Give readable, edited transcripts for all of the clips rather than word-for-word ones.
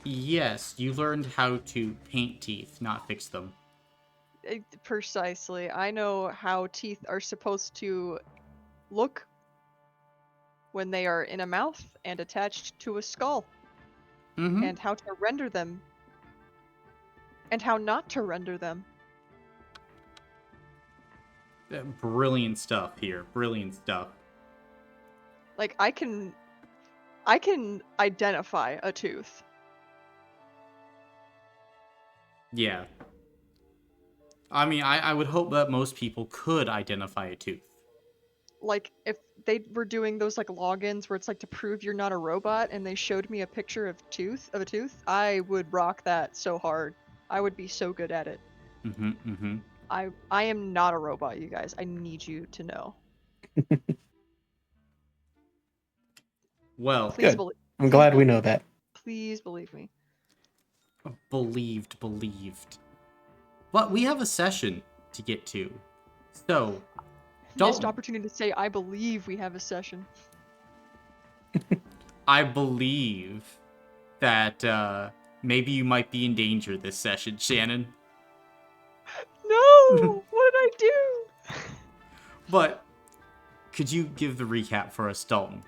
Yes, you learned how to paint teeth, not fix them. Precisely. I know how teeth are supposed to look when they are in a mouth and attached to a skull, Mm-hmm. and how to render them, and how not to render them. Brilliant stuff here. Brilliant stuff. Like I can identify a tooth. Yeah. I mean, I would hope that most people could identify a tooth. Like if they were doing those like logins where it's like to prove you're not a robot and they showed me a picture of a tooth, I would rock that so hard. I would be so good at it. Mm-hmm, mm-hmm. I am not a robot, you guys. I need you to know. Well, Please Good. believe I'm please glad we believe know that. please believe me. believed. But we have a session to get to. So, Missed Dalton, opportunity to say I believe we have a session. I believe that maybe you might be in danger this session, Shannon. No! What did I do? But could you give the recap for us, Dalton?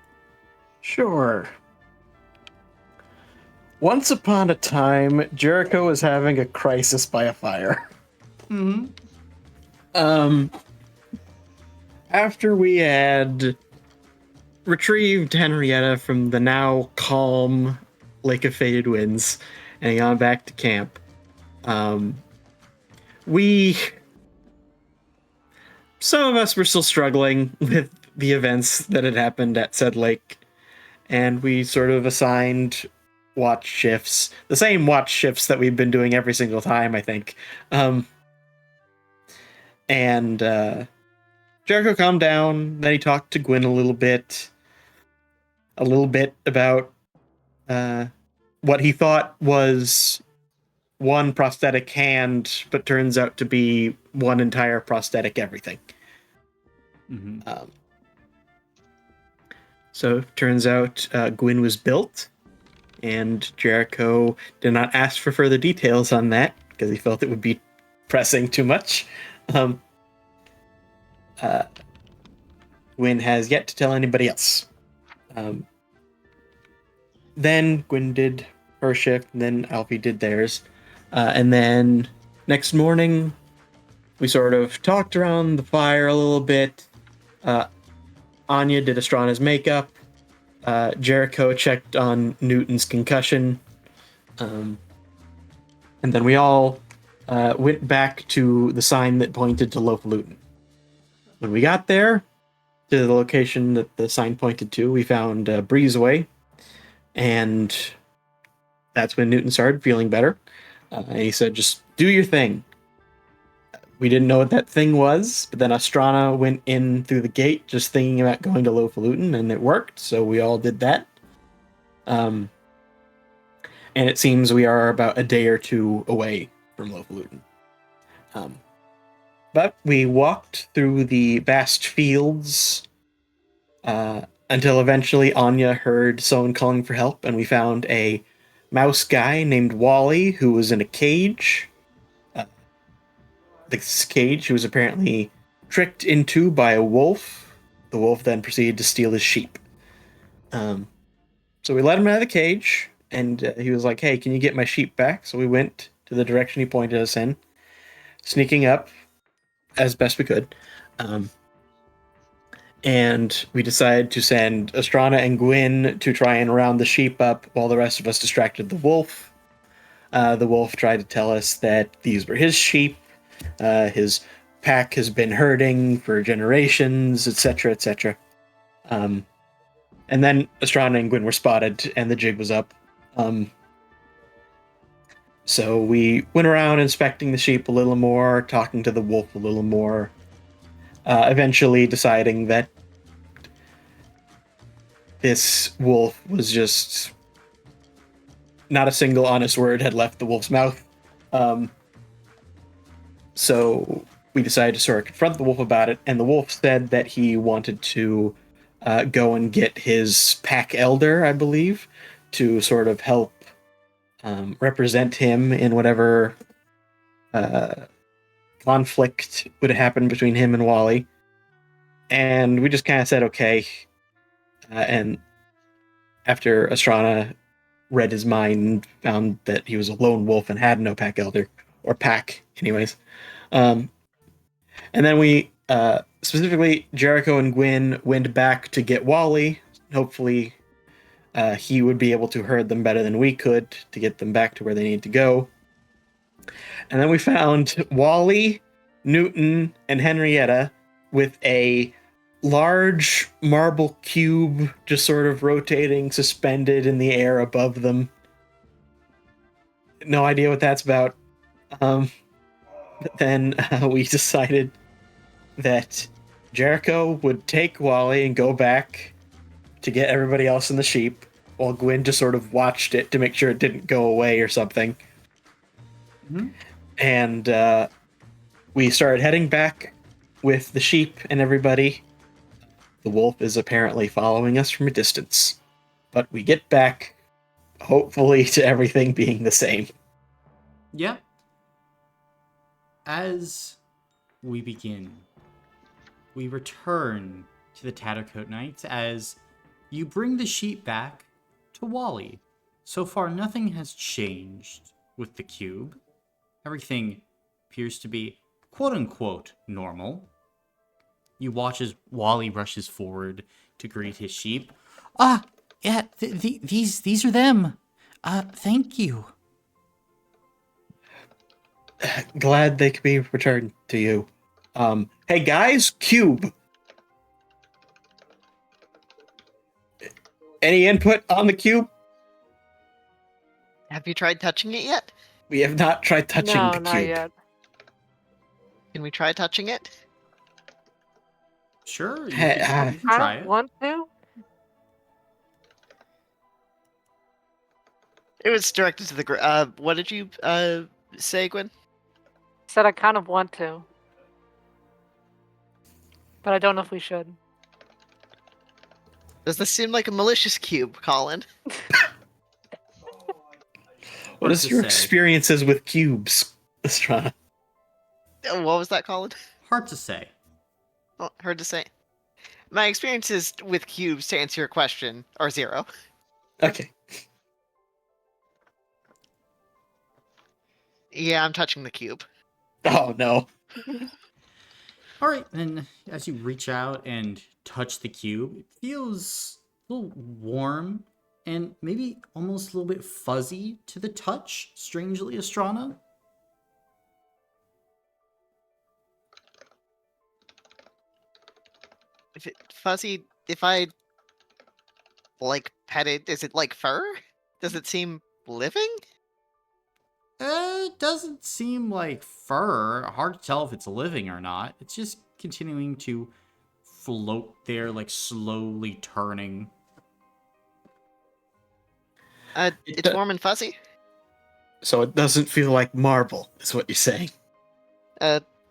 Sure. Once upon a time, Jericho was having a crisis by a fire. Mm-hmm. Um, after we had retrieved Henrietta from the now calm Lake of Faded Winds and gone back to camp, we, some of us were still struggling with the events that had happened at said lake, and we sort of assigned watch shifts, the same watch shifts that we've been doing every single time, I think. And Jericho calmed down. Then he talked to Gwyn a little bit about what he thought was one prosthetic hand, but turns out to be one entire prosthetic everything. Mm-hmm. So turns out Gwyn was built, and Jericho did not ask for further details on that because he felt it would be pressing too much. Gwyn has yet to tell anybody else. Then Gwyn did her shift, and then Alfie did theirs. And then next morning, we sort of talked around the fire a little bit. Anya did Astrana's makeup. Jericho checked on Newton's concussion. And then we all went back to the sign that pointed to Lofalutin. When we got there, to the location that the sign pointed to, we found Breezeway, and that's when Newton started feeling better. And he said, just do your thing. We didn't know what that thing was, but then Astrana went in through the gate just thinking about going to Lofalutin, and it worked, so we all did that. And it seems we are about a day or two away from Lofalutin. But we walked through the vast fields until eventually Anya heard someone calling for help, and we found a mouse guy named Wally who was in a cage. This cage he was apparently tricked into by a wolf. The wolf then proceeded to steal his sheep. So we let him out of the cage, and he was like, hey, can you get my sheep back? So we went to the direction he pointed us in, sneaking up as best we could. And we decided to send Astrana and Gwyn to try and round the sheep up while the rest of us distracted the wolf. The wolf tried to tell us that these were his sheep. His pack has been herding for generations, etc., etc. And then Astrana and Gwyn were spotted, and the jig was up. So we went around inspecting the sheep a little more, talking to the wolf a little more, eventually deciding that this wolf was just... not a single honest word had left the wolf's mouth. So we decided to sort of confront the wolf about it, and the wolf said that he wanted to go and get his pack elder, I believe, to sort of help represent him in whatever conflict would happen between him and Wally. And we just kind of said okay. And after Astrana read his mind and found that he was a lone wolf and had no pack elder, or pack, anyways. And then we, specifically, Jericho and Gwyn went back to get Wally. Hopefully, he would be able to herd them better than we could to get them back to where they need to go. And then we found Wally, Newton, and Henrietta with a large marble cube just sort of rotating, suspended in the air above them. No idea what that's about. But then we decided that Jericho would take Wally and go back to get everybody else in the sheep, while Gwyn just sort of watched it to make sure it didn't go away or something. Mm-hmm. And we started heading back with the sheep and everybody. The wolf is apparently following us from a distance, but we get back, hopefully, to everything being the same. Yeah. As we begin, we return to the Tattercoat Knights as you bring the sheep back to Wally. So far, nothing has changed with the cube. Everything appears to be quote-unquote normal. You watch as Wally rushes forward to greet his sheep. Yeah, these are them. Thank you. Glad they could be returned to you. Hey guys, cube. Any input on the cube? Have you tried touching it yet? We have not tried touching No, the not cube. yet. Can we try touching it? Sure, you Hey, can I try don't it. want to. It was directed to the what did you say, Gwen? Said I kind of want to, but I don't know if we should. Does this seem like a malicious cube, Colin? What is to your say. experiences with cubes, Estrada? What was that, Colin? Hard to say. Well, hard to say. My experiences with cubes, to answer your question, are 0. Okay. Yeah, I'm touching the cube. Oh no. All right, then as you reach out and touch the cube, it feels a little warm and maybe almost a little bit fuzzy to the touch, strangely, Astrana. If it fuzzy, if I like pet it, is it like fur? Does it seem living? It doesn't seem like fur. Hard to tell if it's living or not. It's just continuing to float there, like slowly turning. It's warm and fuzzy. So it doesn't feel like marble, is what you're saying.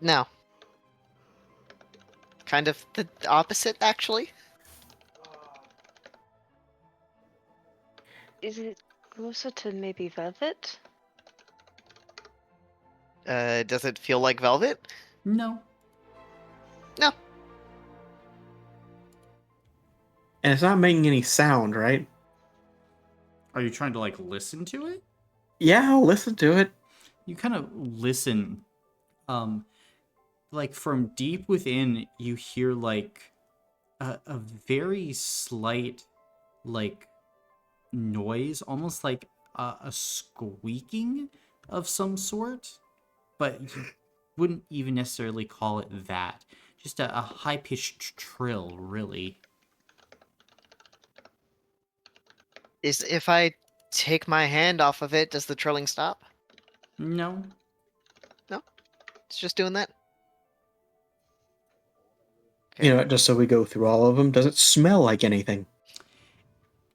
No. Kind of the opposite, actually. Is it closer to maybe velvet? Does it feel like velvet? No. No. And it's not making any sound, right? Are you trying to, like, listen to it? Yeah, I'll listen to it. You kind of listen. Like, from deep within, you hear, like, a very slight, like, noise, almost like a squeaking of some sort, but you wouldn't even necessarily call it that. Just a high-pitched trill, really. If I take my hand off of it, does the trilling stop? No. It's just doing that? You know, just so we go through all of them, does it smell like anything?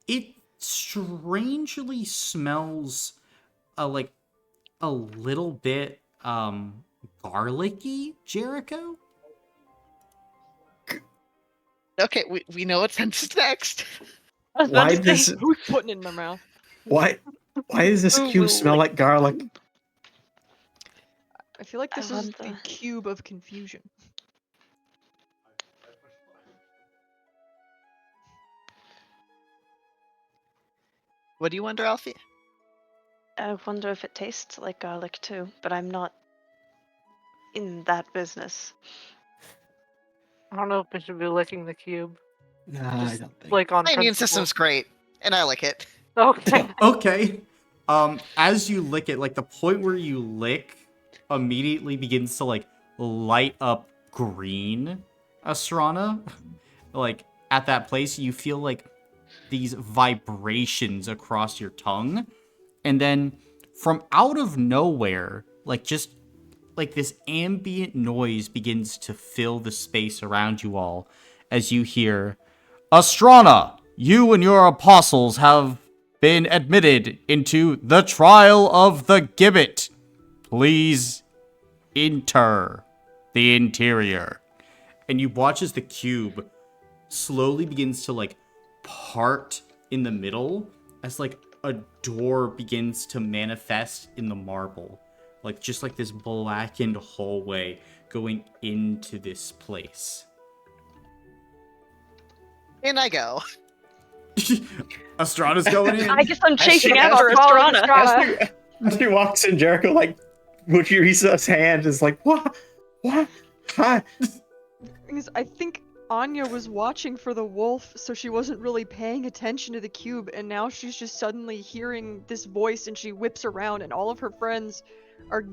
It strangely smells like a little bit garlicky, Jericho. Okay, we know what's next. Why does Who's putting it in their mouth? why Why does this Who cube will smell lick like garlic? I feel like I this is the wonder. cube of confusion. What do you wonder, Alfie? I wonder if it tastes like garlic too, but I'm not in that business. I don't know if we should be licking the cube. Nah, I Just don't think. like on My immune principle. system's great, and I like it. Okay. Okay. As you lick it, like the point where you lick immediately begins to like light up green, Astrana. Like at that place, you feel like these vibrations across your tongue. And then from out of nowhere, like just like this ambient noise begins to fill the space around you all as you hear, Astrana, you and your apostles have been admitted into the trial of the Gibbet. Please enter the interior. And you watch as the cube slowly begins to like part in the middle as like a door begins to manifest in the marble. Like just like this blackened hallway going into this place. In I go. Astrana's going in. I guess I'm chasing see- after I'll follow Astrana. Astrana. As he walks in, Jericho like pushes his hand is like, what? Hi. Thing is, I think Anya was watching for the wolf, so she wasn't really paying attention to the cube, and now she's just suddenly hearing this voice, and she whips around, and all of her friends are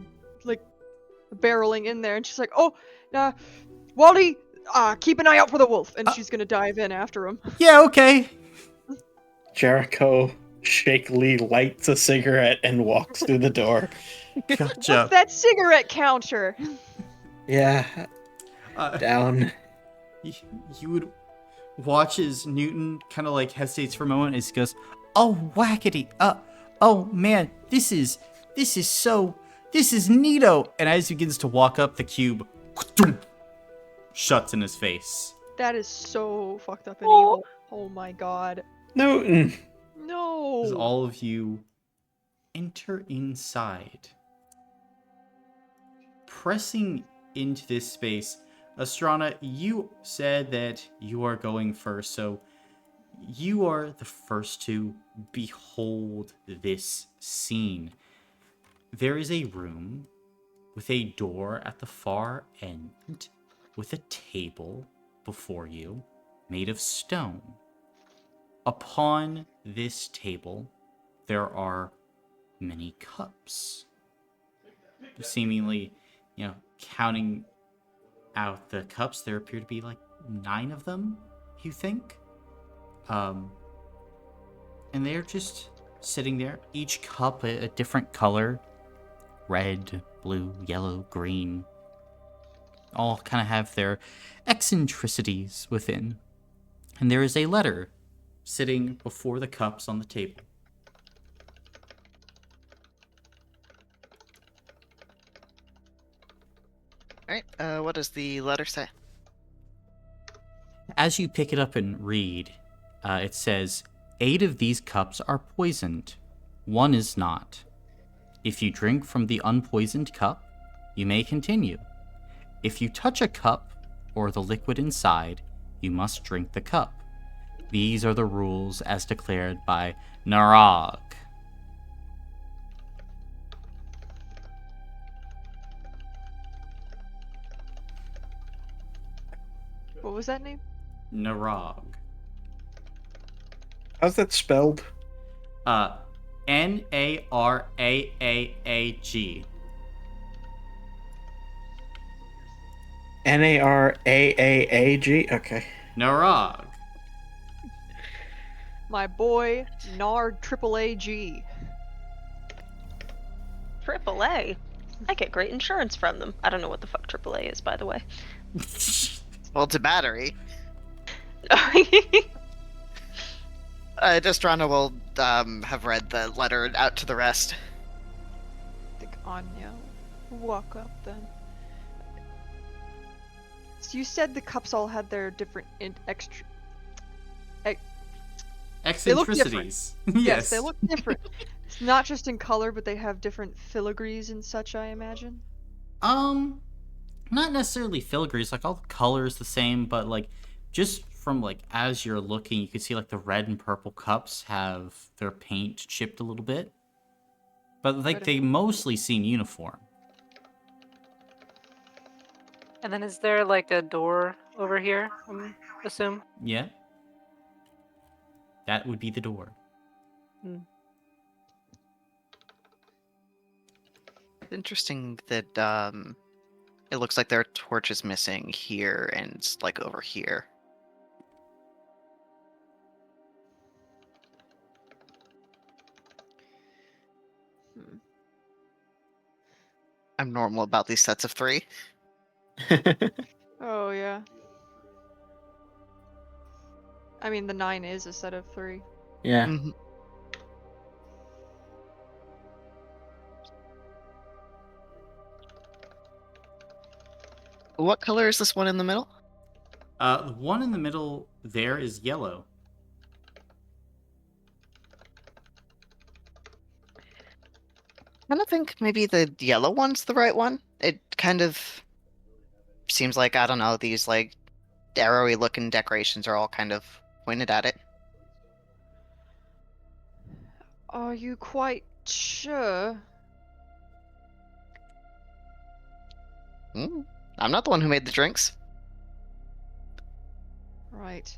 like barreling in there, and she's like, "Oh, Wally, keep an eye out for the wolf," and she's gonna dive in after him. Yeah, okay. Jericho shakily lights a cigarette and walks through the door. Gotcha. What's that cigarette counter? Yeah, Uh, down. you would watch as Newton kind of like hesitates for a moment as he goes, "Oh, whackety. Oh man, this is neato." And as he begins to walk up, the cube shuts in his face. That is so fucked up and evil. Oh my god. Newton. No. As all of you enter inside, pressing into this space, Astrana, you said that you are going first, so you are the first to behold this scene. There is a room with a door at the far end, with a table before you made of stone. Upon this table, there are many cups. Seemingly, counting out the cups, there appear to be like 9 of them, you think? And they're just sitting there, each cup a different color. Red, blue, yellow, green. All kind of have their eccentricities within. And there is a letter sitting before the cups on the table. Alright, what does the letter say? As you pick it up and read, it says, 8 of these cups are poisoned. 1 is not. If you drink from the unpoisoned cup, you may continue. If you touch a cup or the liquid inside, you must drink the cup. These are the rules as declared by Narag. What was that name? Narag. How's that spelled? Naraag. Naraag. Okay. Narag. My boy, Nard AAAG. AAA. I get great insurance from them. I don't know what the fuck AAA is, by the way. Well, it's a battery. Destrana will have read the letter out to the rest. I think Anya will walk up then. So you said the cups all had their different Eccentricities. Yes, they look different. It's not just in color, but they have different filigrees and such, I imagine. Not necessarily filigrees, like all the colors the same, but like just from like as you're looking, you can see like the red and purple cups have their paint chipped a little bit. But like Red they and- mostly seem uniform. And then is there like a door over here? Assume. Yeah. That would be the door. Interesting that it looks like there are torches missing here and like over here. Hmm. I'm normal about these sets of 3. Oh, yeah. I mean, the 9 is a set of 3. Yeah. Mhm. What color is this one in the middle? The one in the middle there is yellow. I don't think maybe the yellow one's the right one. It kind of seems like, I don't know, these like arrowy looking decorations are all kind of pointed at it. Are you quite sure? I'm not the one who made the drinks. Right.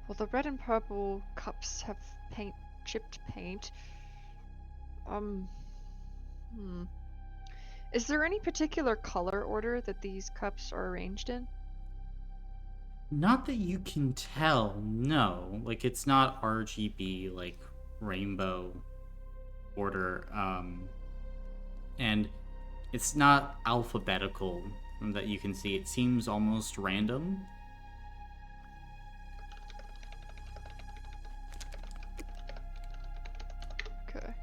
Well, the red and purple cups have chipped paint. Hmm. Is there any particular color order that these cups are arranged in? Not that you can tell, no. Like it's not RGB like rainbow order. And it's not alphabetical that you can see. It seems almost random. Okay.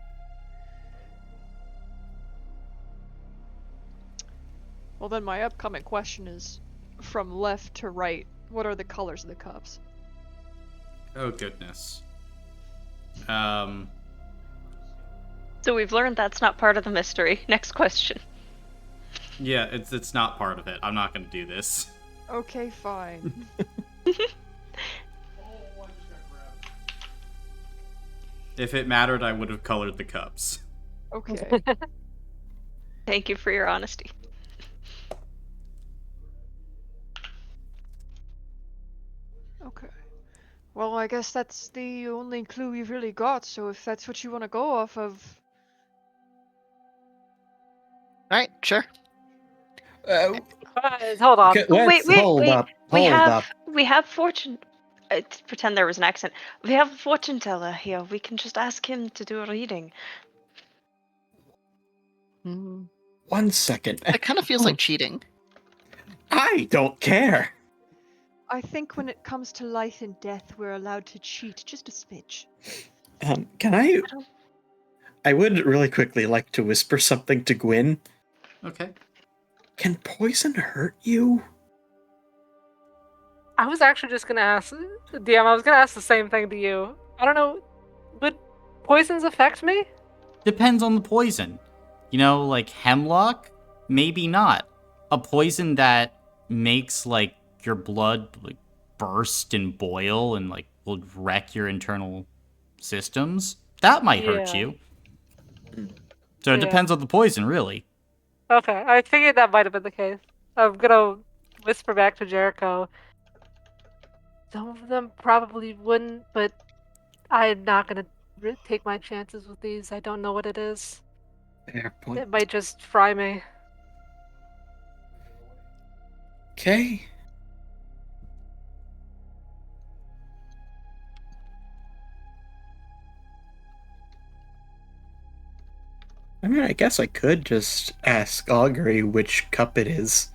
Well, then my upcoming question is, from left to right, what are the colors of the cups? Oh goodness. So we've learned that's not part of the mystery. Next question. Yeah, it's not part of it. I'm not gonna do this. Okay, fine. If it mattered, I would have colored the cups. Okay. Thank you for your honesty. Okay. Well, I guess that's the only clue we've really got, so if that's what you want to go off of. Alright, sure. Hold on. Okay, let's Wait. hold up. We Hold have up. fortune. Pretend there was an accent. We have a fortune teller here. We can just ask him to do a reading. Hmm. 1 second. It kind of feels like cheating. I don't care. I think when it comes to life and death, we're allowed to cheat just a smidge. Can I? don't- I would really quickly like to whisper something to Gwyn. Okay. Can poison hurt you? I was actually just gonna ask DM. I was gonna ask the same thing to you. I don't know. Would poisons affect me? Depends on the poison. You know, like hemlock, maybe not. A poison that makes like your blood like burst and boil and like will wreck your internal systems, that might hurt Yeah. you. So it Yeah. depends on the poison, really. Okay, I figured that might have been the case. I'm gonna whisper back to Jericho. Some of them probably wouldn't, but I'm not gonna take my chances with these. I don't know what it is. Fair point. It might just fry me. Okay. I mean, I guess I could just ask Augury which cup it is.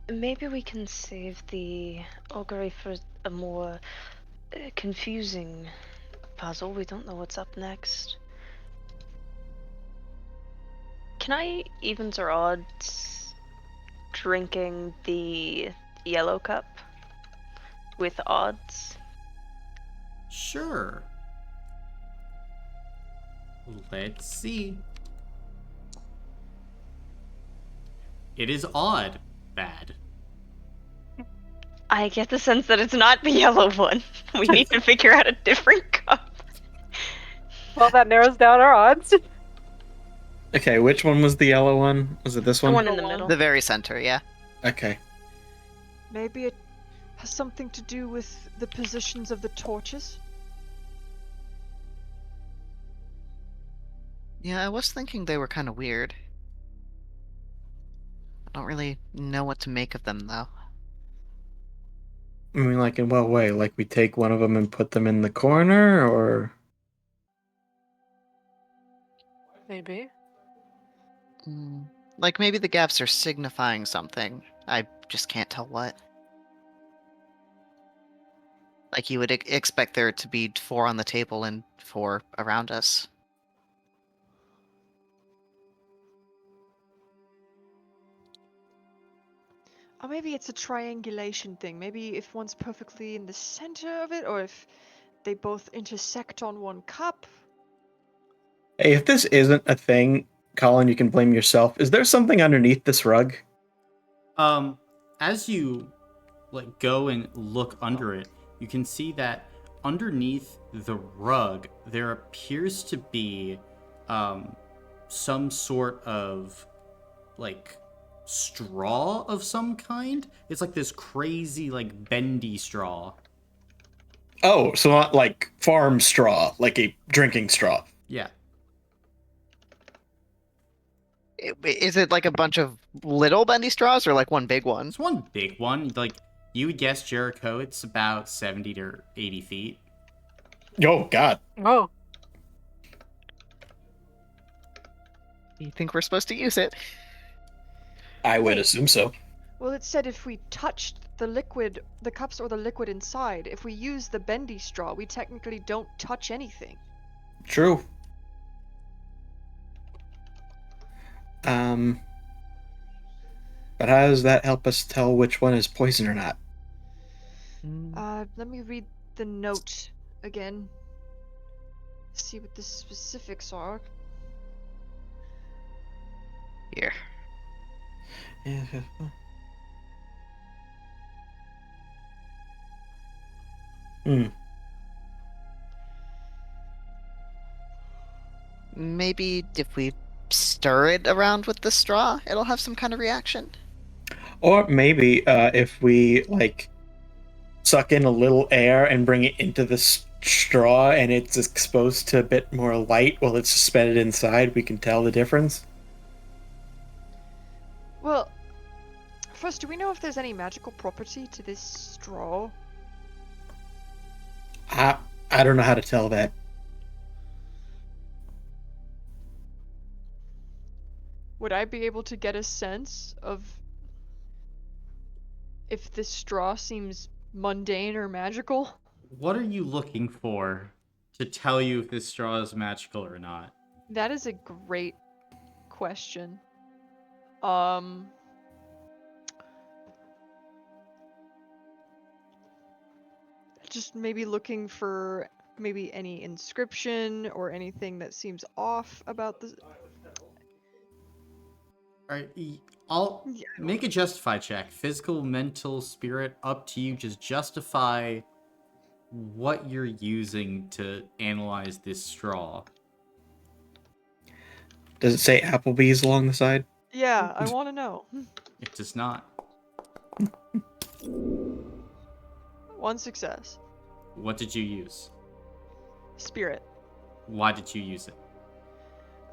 Maybe we can save the augury for a more confusing puzzle. We don't know what's up next. Can I evens or odds drinking the yellow cup with odds? Sure. Let's see. It is odd. Bad. I get the sense that it's not the yellow one. We need to figure out a different cup. Well, that narrows down our odds. Okay, which one was the yellow one? Was it this The one? one in the Yellow one. middle. The very center, yeah. Okay. Maybe it has something to do with the positions of the torches? Yeah, I was thinking they were kind of weird. I don't really know what to make of them, though. I mean, like, in what way? Like, we take one of them and put them in the corner, or? Maybe. Like, maybe the gaps are signifying something. I just can't tell what. Like, you would expect there to be 4 on the table and 4 around us. Or maybe it's a triangulation thing. Maybe if one's perfectly in the center of it, or if they both intersect on one cup. Hey, if this isn't a thing, Colin, you can blame yourself. Is there something underneath this rug? As you like go and look under it, you can see that underneath the rug there appears to be some sort of like straw of some kind. It's like this crazy like bendy straw. Oh, so not like farm straw, like a drinking straw. Yeah. Is it like a bunch of little bendy straws or like one big one? It's one big one. Like you would guess Jericho, it's about 70 to 80 feet. Oh, God. Oh, You think we're supposed to use it? I would Hey. assume so. Well, it said if we touched the liquid, the cups or the liquid inside, if we use the bendy straw, we technically don't touch anything. True. But how does that help us tell which one is poison or not? Let me read the note again. See what the specifics are. Here. Hmm. Maybe if we stir it around with the straw, it'll have some kind of reaction. Or maybe if we like suck in a little air and bring it into the straw and it's exposed to a bit more light while it's suspended inside, we can tell the difference. Well, first, do we know if there's any magical property to this straw? I don't know how to tell that. Would I be able to get a sense of if this straw seems mundane or magical? What are you looking for to tell you if this straw is magical or not? That is a great question. Just maybe looking for maybe any inscription or anything that seems off about the. Alright, I'll Yeah, I don't make a justify check. Physical, mental, spirit, up to you. Just justify what you're using to analyze this straw. Does it say Applebee's along the side? Yeah, I want to know. It does not. One success. What did you use? Spirit. Why did you use it?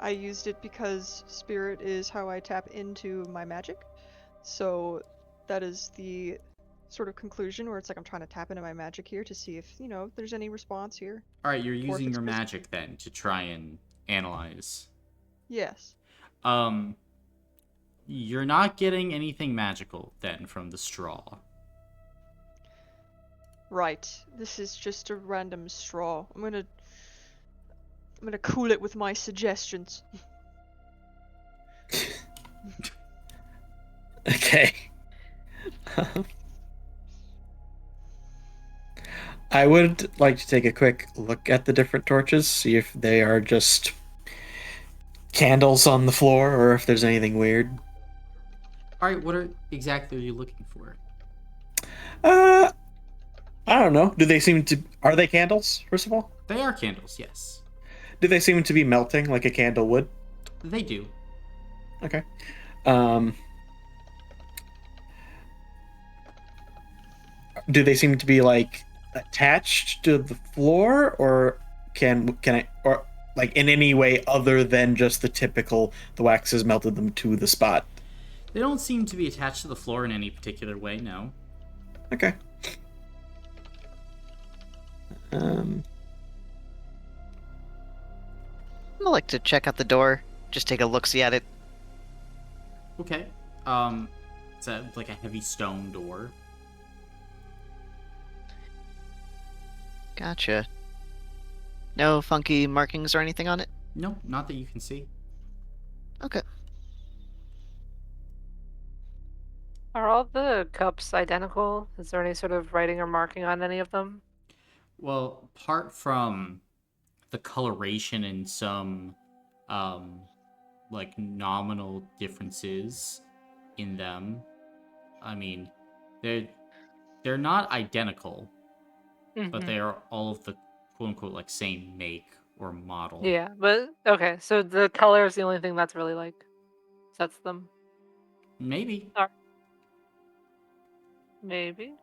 I used it because spirit is how I tap into my magic. So that is the sort of conclusion where it's like I'm trying to tap into my magic here to see if, there's any response here. Alright, you're if using it's your physical. magic then to try and analyze. Yes. You're not getting anything magical then from the straw. Right. This is just a random straw. I'm gonna cool it with my suggestions. Okay. I would like to take a quick look at the different torches, see if they are just candles on the floor or if there's anything weird. All right, what exactly are you looking for? Uh, I don't know. Do they seem to? Are they candles? First of all, They are candles, yes. do they seem to be melting like a candle would? They do. Okay. Um, do they seem to be like attached to the floor, or can I, or like in any way other than just the typical the wax has melted them to the spot? They don't seem to be attached to the floor in any particular way, no. Okay. Um, I'd like to check out the door, just take a look-see at it. Okay. It's like a heavy stone door. Gotcha. No funky markings or anything on it? No, not that you can see. Okay. Are all the cups identical? Is there any sort of writing or marking on any of them? Well, apart from the coloration and some like nominal differences in them, I mean, they're not identical, but Mhm. they are all of the quote unquote like same make or model. Yeah, but okay, so the color is the only thing that's really like sets them. Maybe. Maybe.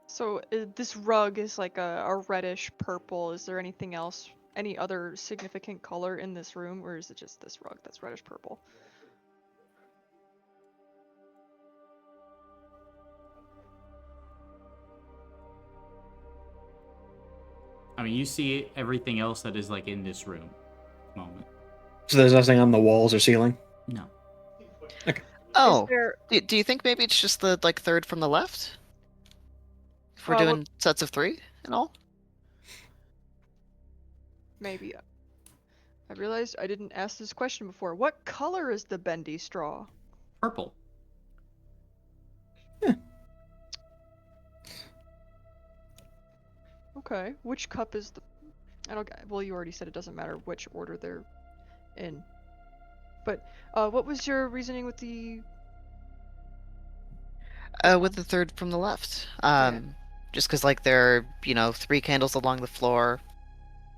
So this rug is like a reddish purple. Is there anything else, any other significant color in this room, or is it just this rug that's reddish purple? I mean, you see everything else that is like in this room at the moment. so there's nothing on the walls or ceiling. No. Oh, there- do you think maybe it's just the like third from the left? If we're Well, doing sets of 3 and all? Maybe. I realized I didn't ask this question before. What color is the bendy straw? Purple. Okay. Which cup is the? I don't. Well, you already said it doesn't matter which order they're in. But what was your reasoning with the? With the third from the left. Just because like there are, 3 candles along the floor,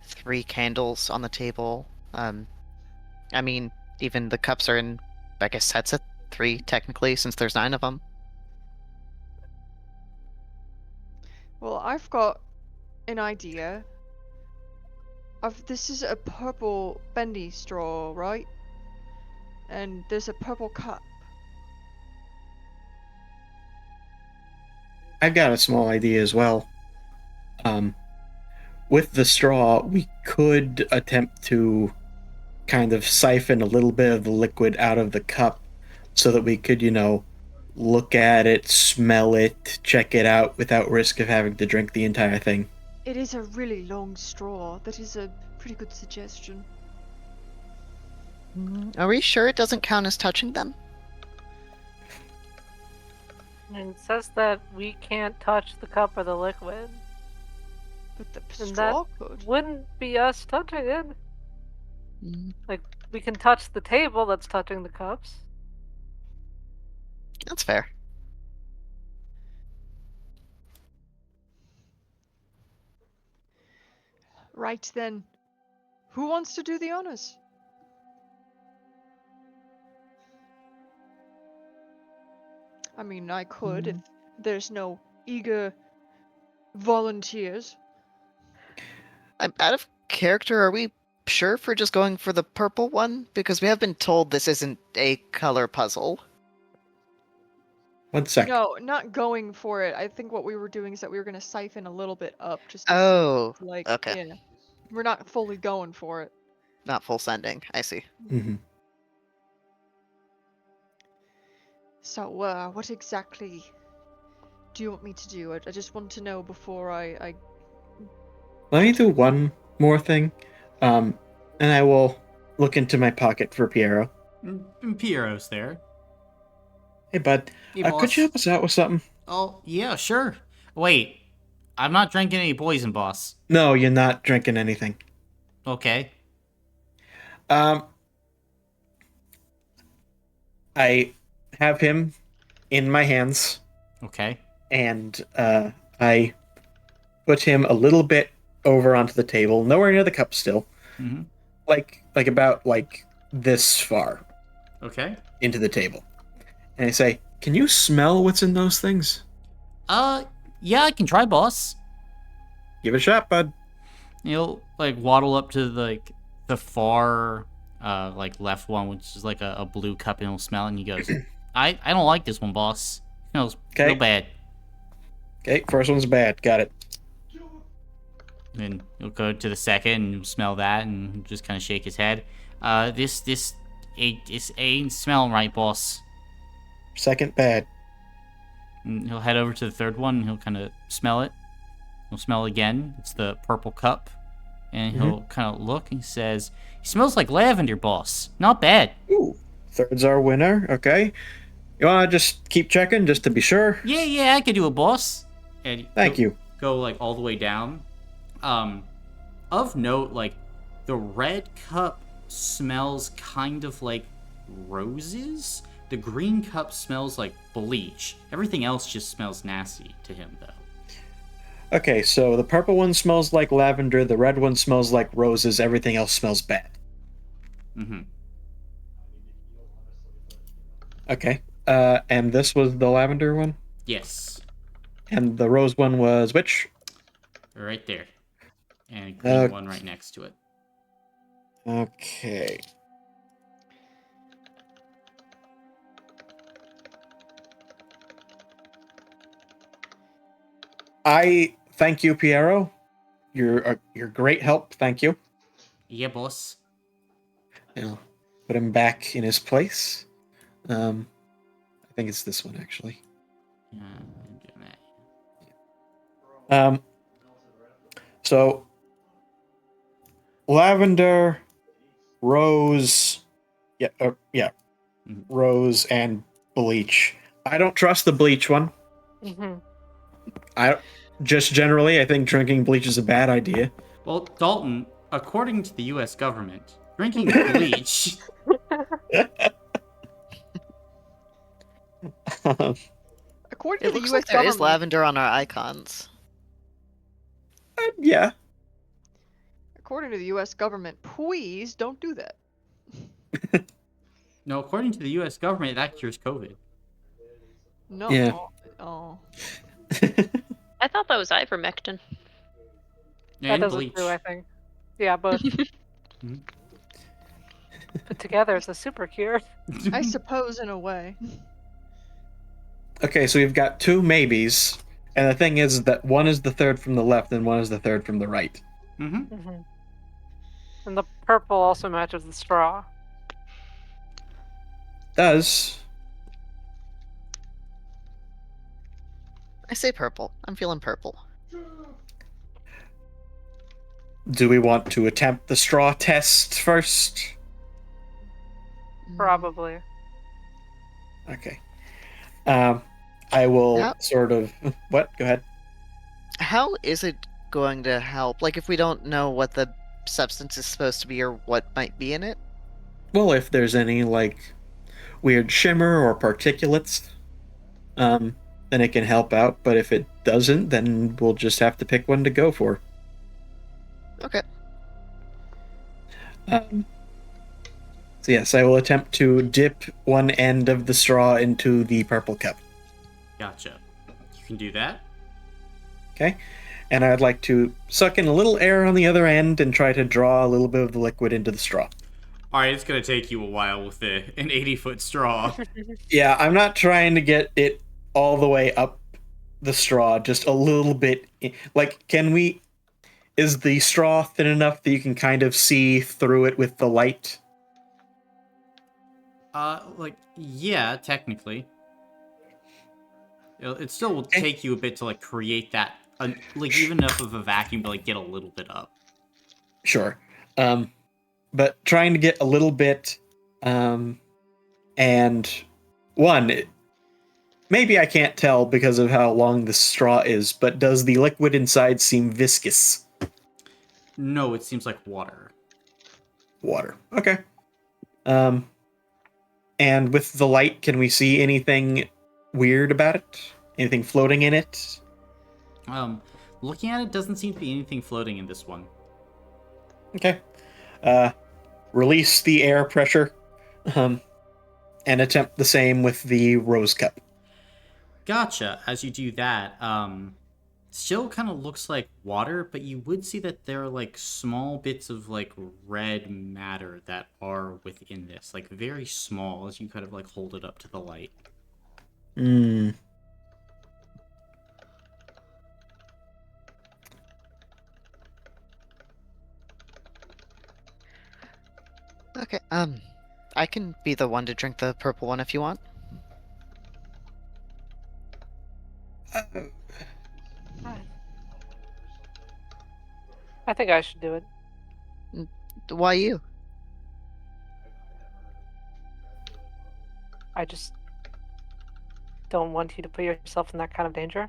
3 candles on the table. I mean, even the cups are in, I guess, sets of 3 technically, since there's 9 of them. Well, I've got an idea. This is a purple bendy straw, right? And there's a purple cup. I've got a small idea as well. With the straw, we could attempt to kind of siphon a little bit of the liquid out of the cup so that we could, look at it, smell it, check it out without risk of having to drink the entire thing. It is a really long straw. That is a pretty good suggestion. Are we sure it doesn't count as touching them? And it says that we can't touch the cup or the liquid. But the And straw that could. wouldn't be us touching it. Mm, Like, we can touch the table that's touching the cups. That's fair. Right then. Who wants to do the honors? I mean, I could if there's no eager volunteers. I'm out of character. Are we sure for just going for the purple one? Because we have been told this isn't a color puzzle. 1 sec. No, not going for it. I think what we were doing is that we were gonna siphon a little bit up just to Oh, see, like, okay. yeah. We're not fully going for it. Not full sending. I see. Mm-hmm. So, what exactly do you want me to do? I just want to know before I Let me do one more thing, and I will look into my pocket for Piero. And Piero's there. Hey, bud, Hey, could boss. you help us out with something? Oh, yeah, sure. Wait, I'm not drinking any poison, boss. No, you're not drinking anything. Okay. Um, I have him in my hands, Okay. and I put him a little bit over onto the table, nowhere near the cup still, Mm-hmm. like about like this far Okay. into the table. And I say, "Can you smell what's in those things? Yeah, I can try, boss. Give it a shot, bud." He'll like waddle up to the far like left one, which is like a blue cup, and he'll smell it, and he goes, I don't like this one, boss. It smells real Okay. bad. Okay, first one's bad. Got it. Then he'll go to the second and he'll smell that and just kind of shake his head. This ain't smelling right, boss. Second bad. And he'll head over to the third one and he'll kind of smell it. He'll smell it again. It's the purple cup. And he'll kind of look and he says, "He smells like lavender, boss. Not bad." Ooh, third's our winner. Okay. You wanna just keep checking just to be sure? Yeah, I could do it, boss. And Thank he'll you. Go like all the way down. Of note, like the red cup smells kind of like roses. The green cup smells like bleach. Everything else just smells nasty to him, though. Okay, so the purple one smells like lavender, the red one smells like roses, everything else smells bad. Mm-hmm. Okay. And this was the lavender one? Yes, And the rose one was which? right there, and a green Okay. one right next to it. Okay. I thank you, Piero. You're great help. Thank you. Yeah, boss. I'll put him back in his place. I think it's this one actually. Yeah, I'm doing that. So lavender, rose, yeah, rose and bleach. I don't trust the bleach one. Mm-hmm. I I think drinking bleach is a bad idea. Well, Dalton, according to the U.S. government, drinking bleach. According It to the looks U.S. like there is government, lavender on our icons. Yeah. according to the U.S. government, please don't do that. No, according to the U.S. government, that cures COVID. No. Yeah. Oh. I thought that was ivermectin. That And doesn't bleach. do, I think. Yeah, both. Mhm. Put together, it's a super cure. I suppose in a way. Okay, so we've got two maybes, and the thing is that one is the third from the left and one is the third from the right. Mm-hmm. Mm-hmm. And the purple also matches the straw. Does I say purple. I'm feeling purple. do we want to attempt the straw test first? Probably. Okay. I will How- sort of what? Go ahead. How is it going to help? Like, if we don't know what the substance is supposed to be or what might be in it? Well, if there's any like weird shimmer or particulates, then it can help out. But if it doesn't, then we'll just have to pick one to go for. Okay. So yes, I will attempt to dip one end of the straw into the purple cup. Gotcha. You can do that. Okay? And I'd like to suck in a little air on the other end and try to draw a little bit of the liquid into the straw. All right, it's gonna take you a while with an 80-foot straw. Yeah, I'm not trying to get it all the way up the straw, just a little bit. Like, is the straw thin enough that you can kind of see through it with the light? Like, yeah, technically. It still will take you a bit to, like, create that, like, even enough of a vacuum to, like, get a little bit up. Sure. But trying to get a little bit, and maybe I can't tell because of how long the straw is, but does the liquid inside seem viscous? No, it seems like water. water. Okay. And with the light, can we see anything weird about it? Anything floating in it? Looking at it, doesn't seem to be anything floating in this one. Okay. Release the air pressure, and attempt the same with the rose cup. Gotcha. As you do that, still kind of looks like water, but you would see that there are like small bits of like red matter that are within this, like very small as you kind of like hold it up to the light. Hmm. Okay, I can be the one to drink the purple one if you want. I think I should do it. Why you? I just don't want you to put yourself in that kind of danger.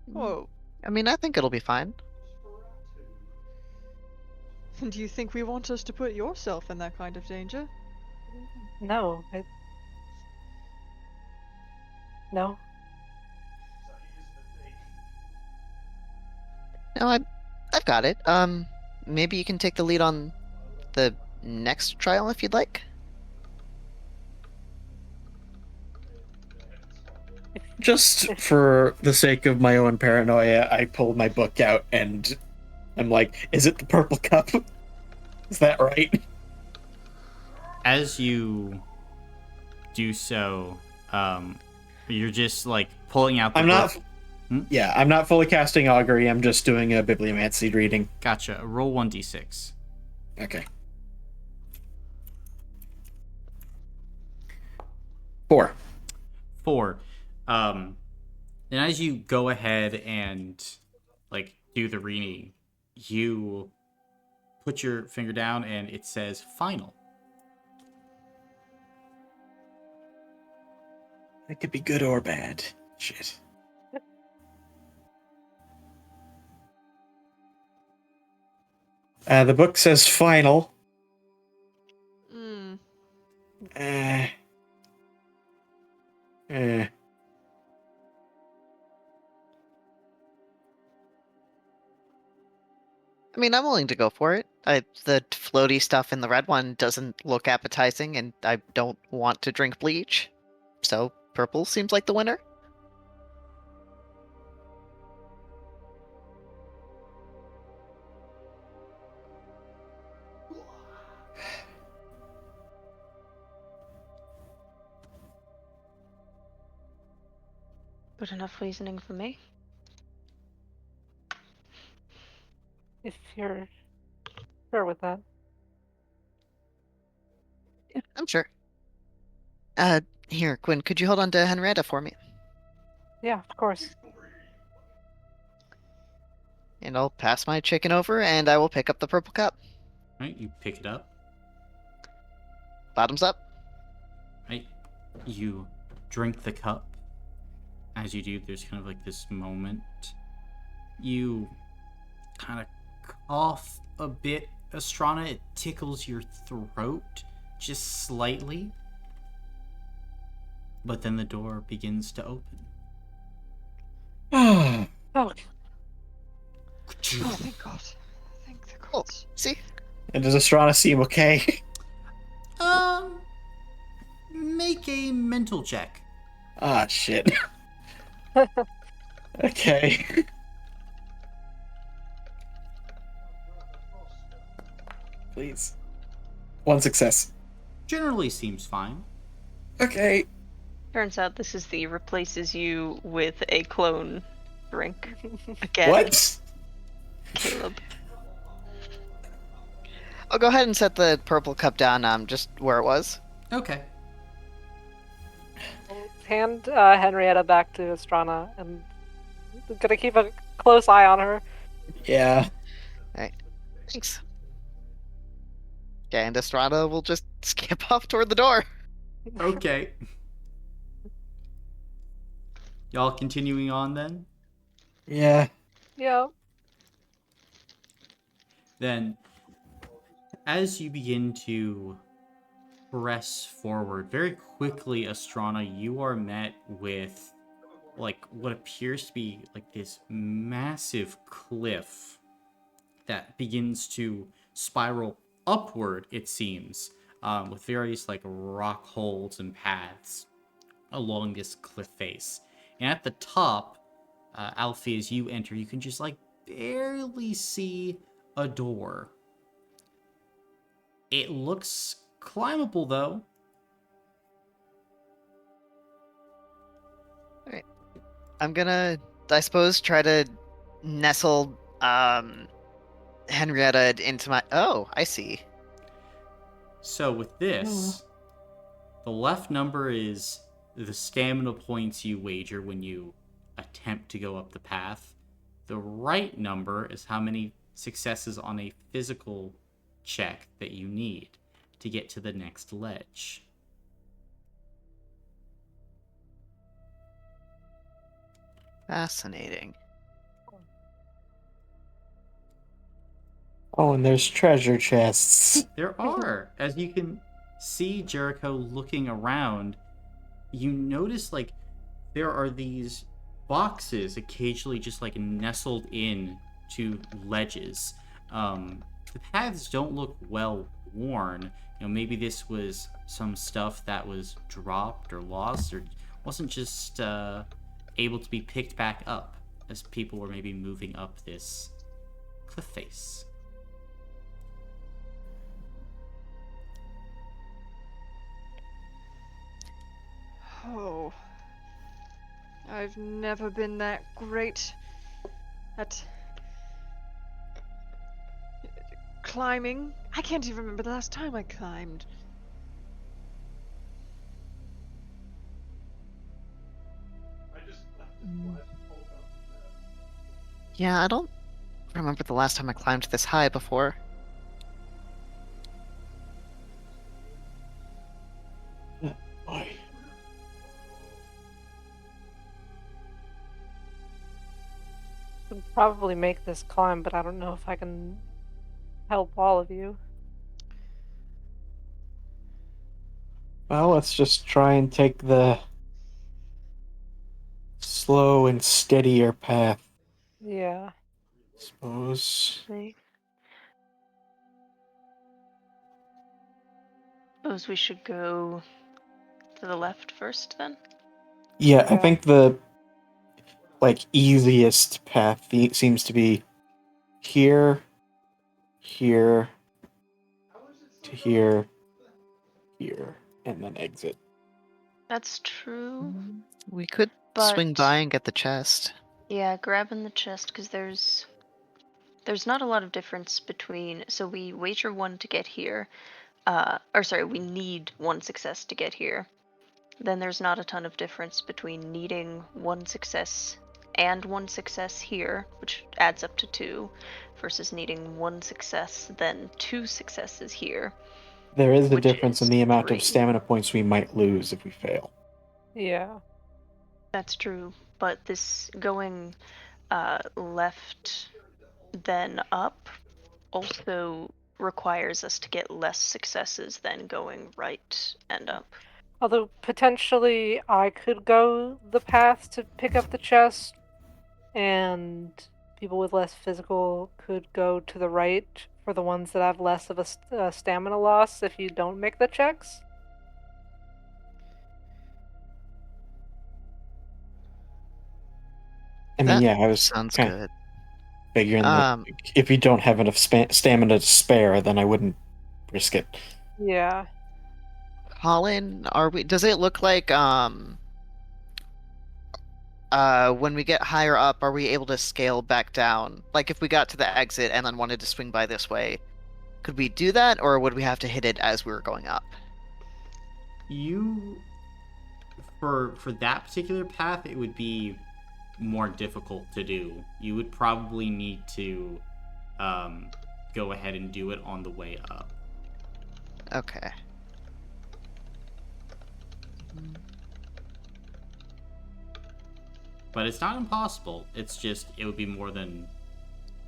Whoa. I mean, I think it'll be fine. Do you think we want us to put yourself in that kind of danger? No, no. No, I've got it. Maybe you can take the lead on the next trial if you'd like. Just for the sake of my own paranoia, I pulled my book out and I'm like, is it the purple cup? Is that right? As you do so, you're just like pulling out the I'm not. book. Hmm? Yeah, I'm not fully casting augury. I'm just doing a bibliomancy reading. Gotcha. Roll 1d6. Okay. 4. 4. And as you go ahead and like do the reading, you put your finger down and it says final. It could be good or bad. Shit. The book says final. Hmm. Eh. Eh. I mean, I'm willing to go for it. The floaty stuff in the red one doesn't look appetizing, and I don't want to drink bleach. So, purple seems like the winner. But enough reasoning for me. If you're sure with that. Yeah, I'm sure. Here, Quinn, could you hold on to Henrietta for me? Yeah, of course. And I'll pass my chicken over, and I will pick up the purple cup. Right? You pick it up. Bottoms up. Right? You drink the cup. As you do, there's kind of like this moment. You kind of cough a bit, Astrana. It tickles your throat just slightly. But then the door begins to open. Oh, Oh, thank God. Thank the Oh, gods. see? And does Astrana seem okay? Make a mental check. Ah, shit. Okay. Please. 1 success. Generally seems fine. Okay. Turns out this is the replaces you with a clone drink. Again. What? Caleb. I'll go ahead and set the purple cup down, just where it was. Okay. hand Henrietta back to Estrana, and gonna keep a close eye on her. Yeah. Alright. Thanks. Okay, and Estrada will just skip off toward the door. Okay. Y'all continuing on then? Yeah. Yeah. Then, As you begin to press forward, very quickly, Astrana, you are met with like what appears to be like this massive cliff that begins to spiral upward, it seems, with various like rock holes and paths along this cliff face. And at the top, Alfie, as you enter, you can just like barely see a door. It looks climbable though. I'm gonna, I suppose, try to nestle Henrietta into my. Oh, I see. So with this, the left number is the stamina points you wager when you attempt to go up the path. The right number is how many successes on a physical check that you need to get to the next ledge. Fascinating. Oh, and there's treasure chests. There are, as you can see Jericho looking around, you notice like there are these boxes occasionally just like nestled in to ledges. The paths don't look well worn. You know, maybe this was some stuff that was dropped or lost or wasn't just able to be picked back up as people were maybe moving up this cliff face. Oh. I've never been that great at climbing. I can't even remember the last time I climbed. Yeah, I don't remember the last time I climbed this high before. Boy. Could probably make this climb, but I don't know if I can help all of you. Well, let's just try and take the slow and steadier path, Yeah. I suppose. Suppose we should go to the left first then? Yeah, I Yeah. think the easiest path seems to be here, here, to here, here, and then exit. That's true. We could swing But by and get the chest. yeah, grabbing the chest because there's not a lot of difference between. So we wager one to get here, or sorry, we need one success to get here. Then there's not a ton of difference between needing one success and one success here, which adds up to 2, versus needing one success then 2 successes here. There is a Which difference in is the amount 3. of stamina points we might lose if we fail. Yeah. That's true, but this going left then up also requires us to get less successes than going right and up. Although potentially I could go the path to pick up the chest, and people with less physical could go to the right for the ones that have less of a stamina loss if you don't make the checks. I mean, That yeah, I was sounds kind of good. figuring that if you don't have enough stamina to spare, then I wouldn't risk it. Yeah. Colin, does it look like when we get higher up, are we able to scale back down? Like if we got to the exit and then wanted to swing by this way, could we do that, or would we have to hit it as we were going up? You, for that particular path, it would be more difficult to do. You would probably need to go ahead and do it on the way up. Okay. But it's not impossible. It's just it would be more than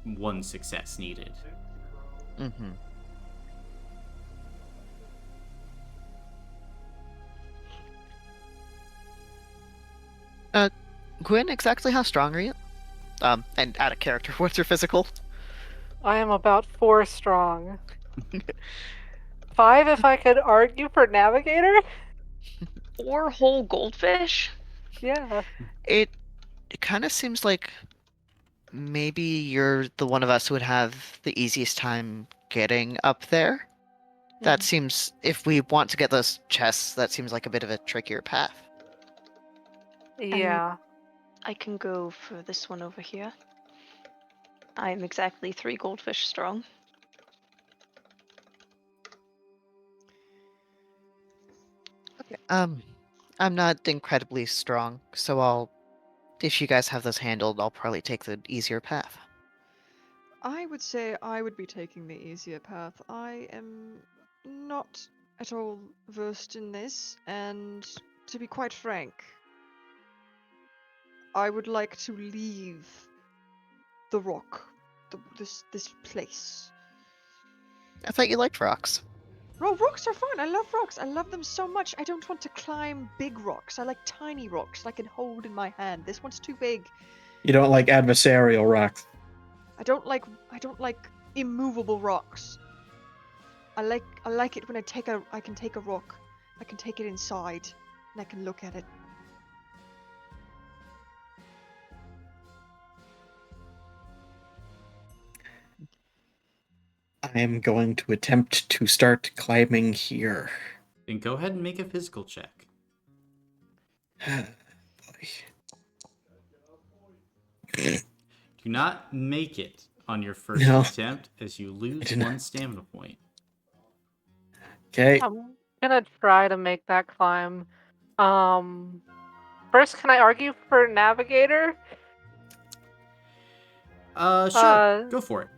one success needed. Mm-hmm. Gwen, exactly how strong are you? And out of character, what's your physical? I am about 4 strong. 5 if I could argue for navigator? 4 whole goldfish? Yeah. It kind of seems like maybe you're the one of us who would have the easiest time getting up there. That seems, if we want to get those chests, that seems like a bit of a trickier path. Yeah. I can go for this one over here. I'm exactly 3 goldfish strong. I'm not incredibly strong, so if you guys have those handled, I'll probably take the easier path. I would say I would be taking the easier path. I am not at all versed in this, and to be quite frank, I would like to leave the rock, this place. I thought you liked rocks. Rocks are fun. I love rocks. I love them so much. I don't want to climb big rocks. I like tiny rocks I can hold in my hand. This one's too big. You don't like adversarial rocks. I don't like immovable rocks. I like it when I can take a rock. I can take it inside and I can look at it. I am going to attempt to start climbing here. Then go ahead and make a physical check. Do not make it on your first No. attempt, as you lose did not. 1 stamina point. Okay. I'm gonna try to make that climb. First, can I argue for navigator? Sure. Go for it.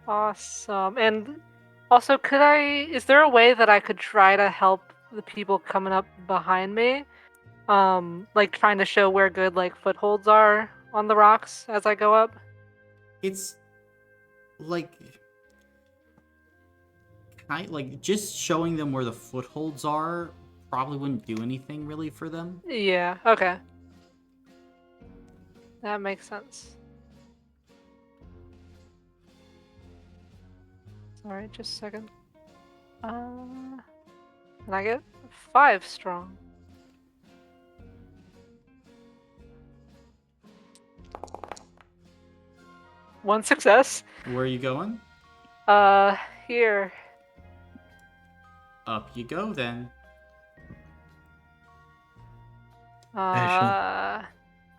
Awesome. And also, is there a way that I could try to help the people coming up behind me? Like trying to show where good like footholds are on the rocks as I go up? It's like just showing them where the footholds are probably wouldn't do anything really for them. Yeah, okay. That makes sense. Sorry, just a second. And I get 5 strong. One success. Where are you going? Here. Up you go then. I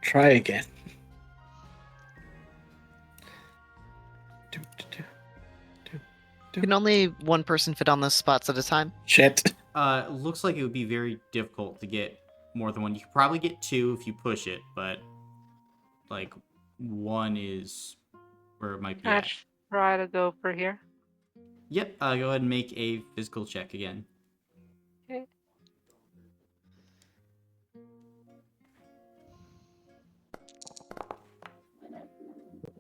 try again. Can only one person fit on those spots at a time? Shit. Looks like it would be very difficult to get more than one. You could probably get 2 if you push it, but like 1 is where it might be I at. try to go for here. Yep. Go ahead and make a physical check again. Okay.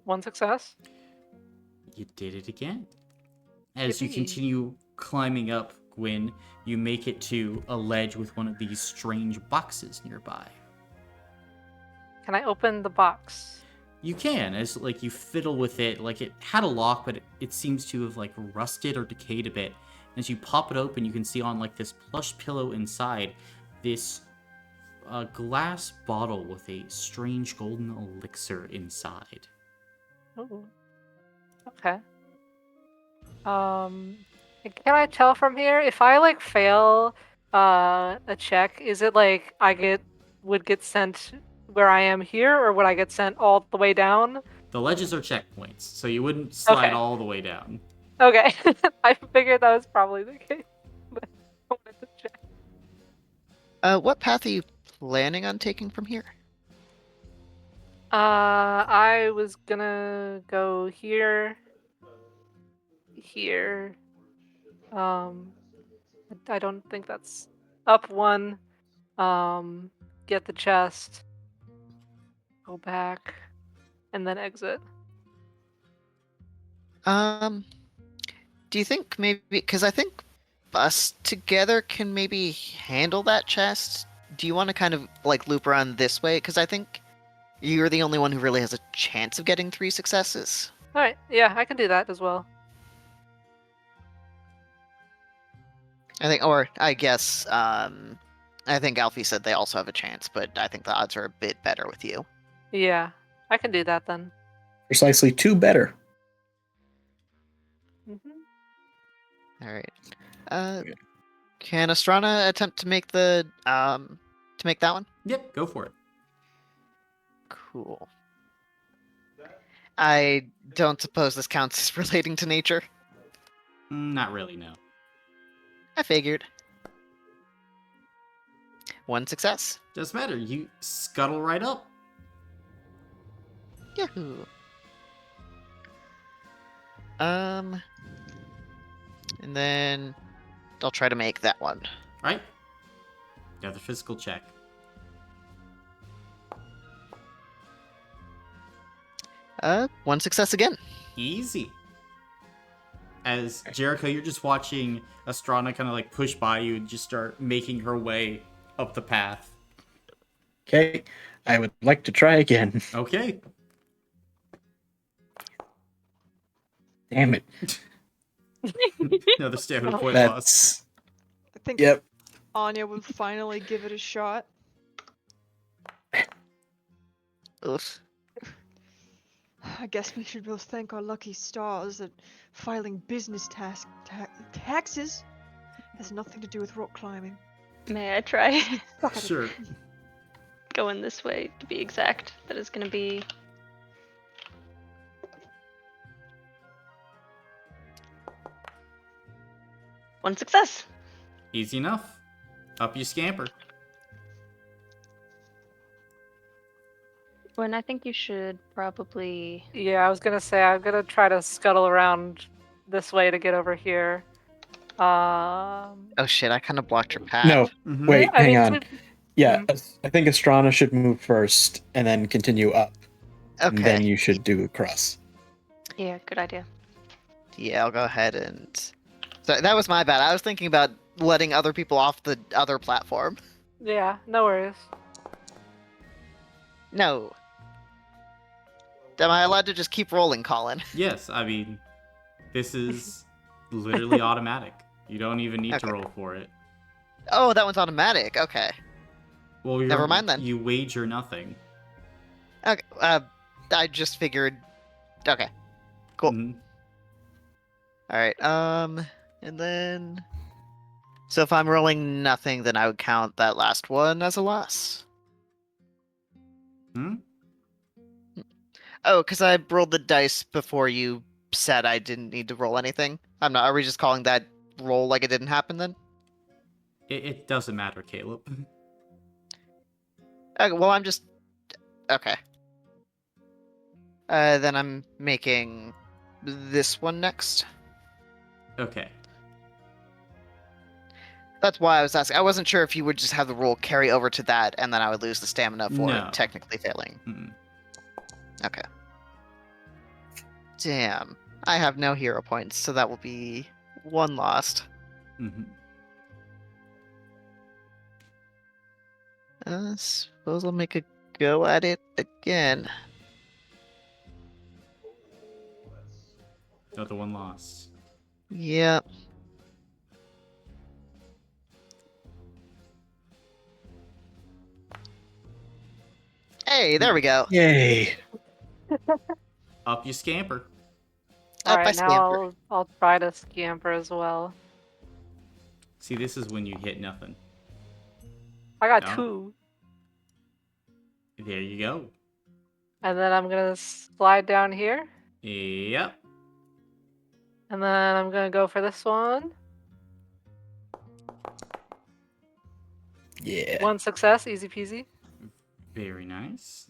One success. You did it again. As you Yippee. continue climbing up, Gwyn, you make it to a ledge with one of these strange boxes nearby. Can I open the box? You can, as like you fiddle with it, like it had a lock, but it seems to have like rusted or decayed a bit. As you pop it open, you can see on like this plush pillow inside this glass bottle with a strange golden elixir inside. Oh. Okay. Can I tell from here if I like fail a check, is it like would get sent where I am here, or would I get sent all the way down? The ledges are checkpoints, so you wouldn't slide Okay. all the way down. Okay. I figured that was probably the case. But I wanted to check. What path are you planning on taking from here? I was gonna go here. Here. I don't think that's up 1. Get the chest. Go back. And then exit. Do you think maybe, because I think us together can maybe handle that chest? do you want to kind of like loop around this way? Because I think you're the only one who really has a chance of getting 3 successes. All right, yeah, I can do that as well. I think, or I guess, I think Alfie said they also have a chance, but I think the odds are a bit better with you. Yeah, I can do that then. Precisely 2 better. Mm-hmm. All right. Can Astrana attempt to make the to make that one? Yep, go for it. Cool. I don't suppose this counts as relating to nature. Not really, no. I figured. 1 success. Doesn't matter. You scuttle right up. Yahoo. And then I'll try to make that one. Right? Another physical check. One success again. Easy. As Jericho, you're just watching Astrana kind of like push by you and just start making her way up the path. Okay, I would like to try again. Okay. Damn it. Another stamina point loss. That's... I think Yep. Anya will finally give it a shot. Oof. I guess we should both thank our lucky stars that filing business taxes has nothing to do with rock climbing. May I try? Sure. Going this way, to be exact. That is going to be... one success. Easy enough. Up you scamper. When I think you should probably... Yeah, I was gonna say I'm gonna try to scuttle around this way to get over here. Oh shit, I kind of blocked your path. No, Mhm. wait, I hang mean, on. Yeah, Mhm. I think Astrana should move first and then continue up. And Okay. then you should do across. Yeah, good idea. Yeah, I'll go ahead and... So that was my bad. I was thinking about letting other people off the other platform. Yeah, no worries. No. Am I allowed to just keep rolling, Colin? Yes, I mean, this is literally automatic. You don't even need to Okay. roll for it. Oh, that one's automatic. Okay. Well, Never mind then. You wager nothing. Okay. I just figured... Okay. Cool. Mhm. Alright, and then... So if I'm rolling nothing, then I would count that last one as a loss. Hmm? Oh, because I rolled the dice before you said I didn't need to roll anything. I'm not. Are we just calling that roll like it didn't happen then? It doesn't matter, Caleb. Okay, well, I'm just... Okay. Then I'm making this one next. Okay. That's why I was asking. I wasn't sure if you would just have the roll carry over to that, and then I would lose the stamina for No. technically failing. Mm-mm. Okay. Damn. I have no hero points, so that will be 1 lost. Mhm. Suppose I'll make a go at it again. Another one lost. Yep. Hey, there we go. Yay. Up you scamper. Up I Alright, scamper. now I'll try to scamper as well. See, this is when you hit nothing. I got No. 2. There you go. And then I'm gonna slide down here. Yep. And then I'm gonna go for this one. Yeah. 1 success, easy peasy. Very nice.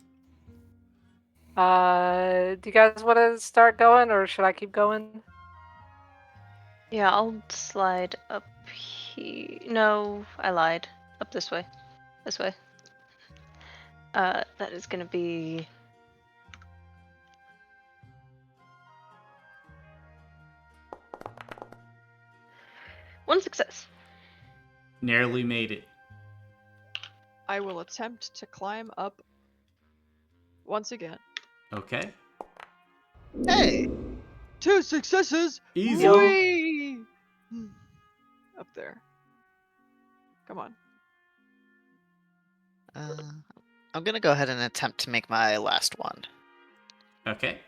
Do you guys want to start going, or should I keep going? Yeah, I'll slide up here. No, I lied. Up this way. This way. That is gonna be... one success. Narrowly made it. I will attempt to climb up once again. Okay. Hey! 2 successes! Easy. Whee! Up there. Come on. I'm gonna go ahead and attempt to make my last one. Okay.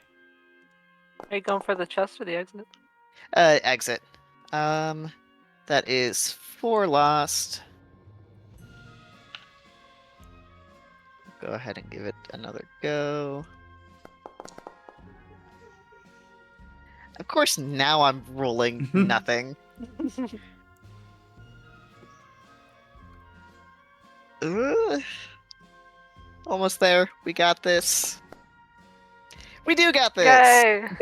Are you going for the chest or the exit? Exit. That is 4 lost. Go ahead and give it another go. Of course, now I'm rolling nothing. Ugh. Almost there. We got this. We do got this!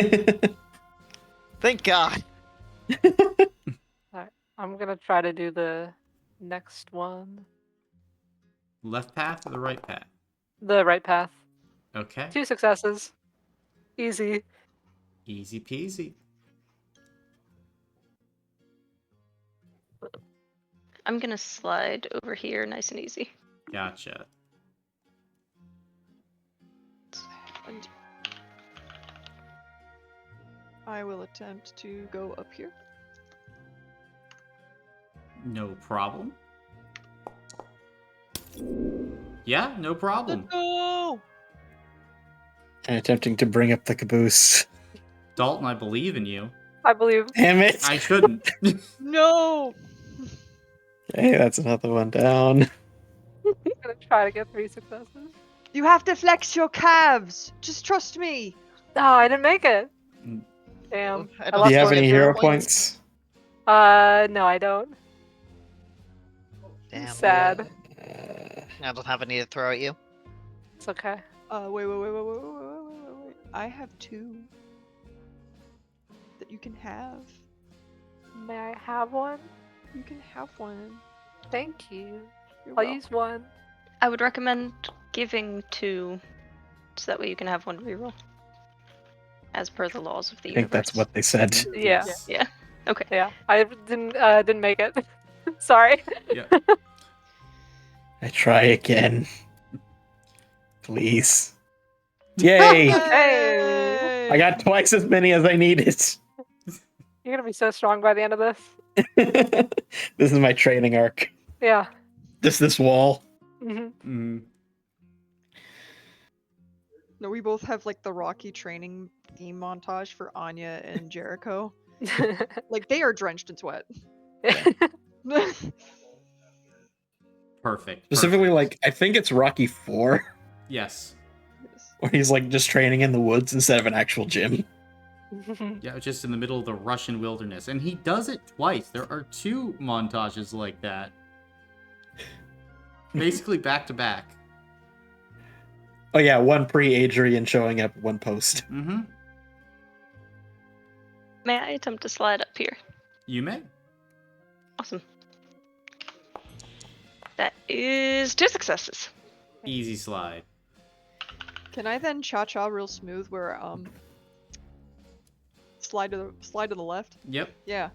Yay! Thank God. I'm gonna try to do the next one. Left path or the right path? The right path. Okay. 2 successes. Easy. Easy peasy. I'm gonna slide over here nice and easy. Gotcha. And I will attempt to go up here. No problem. Yeah, no problem. Let's go! And attempting to bring up the caboose. Dalton, I believe in you. I believe. Damn it! I shouldn't. No! Okay, that's another one down. I'm gonna try to get 3 successes. You have to flex your calves! Just trust me! Oh, I didn't make it. Mm. Damn. I I don't lost Do you have one any of your hero points. points? No, I don't. Damn. Sad. I don't have any to throw at you. It's okay. Wait. I have 2 that you can have. May I have one? You can have one. Thank you. You're I'll welcome. use one. I would recommend giving 2, so that way you can have 1 reroll. As per the laws of the I think universe. that's what they said. Yeah. Yes. Yeah. Okay. Yeah. I didn't make it. Sorry. Yeah. I try again. Please. Yay! Hey. I got twice as many as I needed. You're gonna be so strong by the end of this. This is my training arc. Yeah. Just this wall. hmm Mm. No, we both have like the Rocky training theme montage for Anya and Jericho. Like they are drenched in sweat. Perfect. Specifically, perfect. like, I think it's Rocky 4, Yes. where he's like just training in the woods instead of an actual gym. Yeah, just in the middle of the Russian wilderness. And he does it twice. There are 2 montages like that. Basically back to back. Oh yeah, one pre-Adrian showing up, one post. Mm-hmm. May I attempt to slide up here? You may. Awesome. That is 2 successes. Easy slide. Can I then cha-cha real smooth where slide to the left? Yep. Yeah.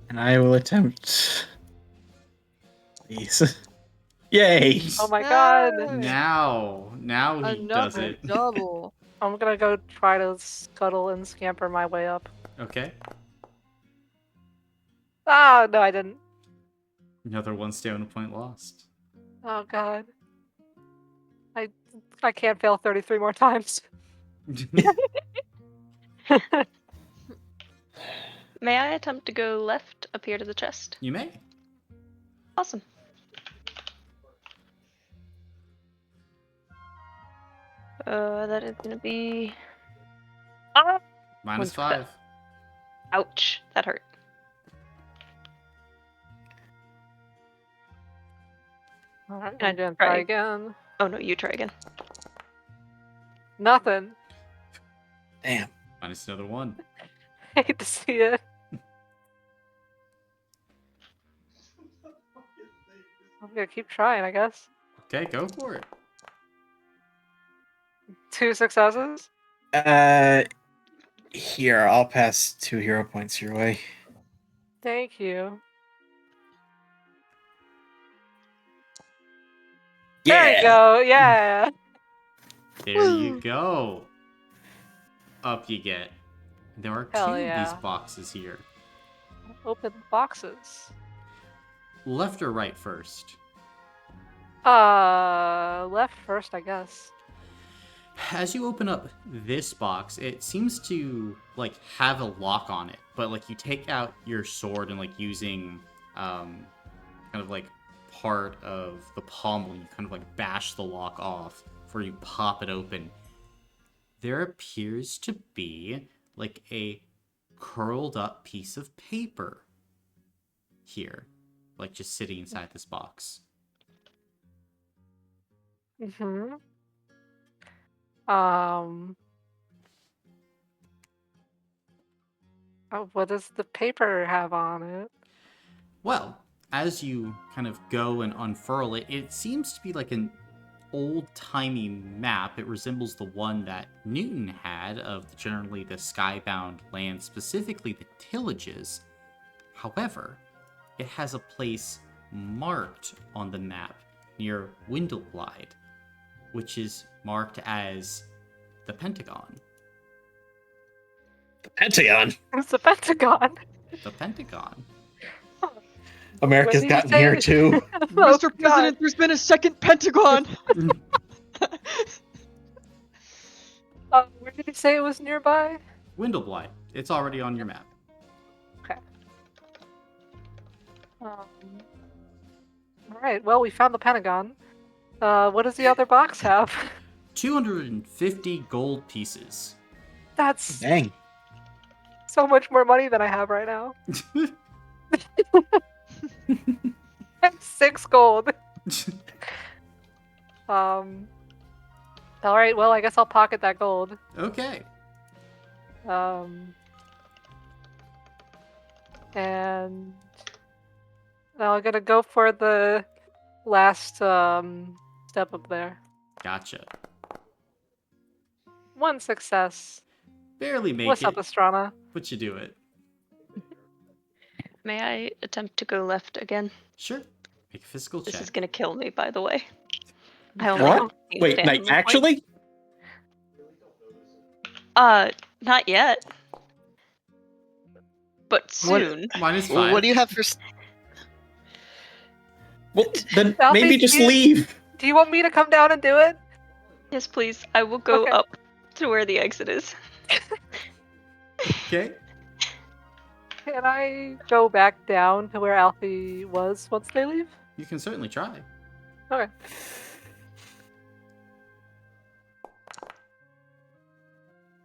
And I will attempt. Please. Yay! Oh my god. Yay! Now he does Another it. double. I'm gonna go try to scuttle and scamper my way up. Okay. Oh, no, I didn't. Another 1 stamina point lost. Oh god. I can't fail 33 more times. May I attempt to go left up here to the chest? You may. Awesome. That is gonna be. Ah! -5. Ouch. That hurt. Alright, Can I I'm gonna try? try again. Oh no, you try again. Nothing. Damn. Minus another 1. Hate to see it. I'm gonna keep trying, I guess. Okay, go for it. 2 successes? Here, I'll pass 2 hero points your way. Thank you. There you go. Yeah. There you go. Up you get. There are Hell two of these yeah. boxes here. Open boxes. Left or right first? Left first, I guess. As you open up this box, it seems to like have a lock on it, but like you take out your sword and like using kind of like part of the pommel, you kind of like bash the lock off before you pop it open. There appears to be like a curled up piece of paper here, like just sitting inside this box. Mm-hmm. Oh, what does the paper have on it? Well, as you kind of go and unfurl it, it seems to be like an old-timey map. It resembles the one that Newton had of generally the skybound land, specifically the tillages. However, it has a place marked on the map near Windleblide, which is marked as the Pentagon. The Pentagon. It's the Pentagon. The Pentagon. America's What did you gotten say? here too. Oh, Mr. God. President, there's been a second Pentagon. Where did you say it was nearby? Windleblide. It's already on your map. Okay. All right. Well, we found the Pentagon. What does the other box have? 250 gold pieces. That's Dang. so much more money than I have right now. And 6 gold. All right. Well, I guess I'll pocket that gold. Okay. And now I'm gonna go for the last step up there. Gotcha. 1 success. Barely make What's it, up, Astrana? but you do it. May I attempt to go left again? Sure. Make a physical This check. is gonna kill me, by the way. I only What? have 15 Wait, stamina like points. actually? Not yet. But soon. -5. What do you have for? Well, then Alfie, maybe just do you- leave. Do you want me to come down and do it? Yes, please. I will go Okay. up to where the exit is. Okay. Can I go back down to where Alfie was once they leave? You can certainly try. Okay.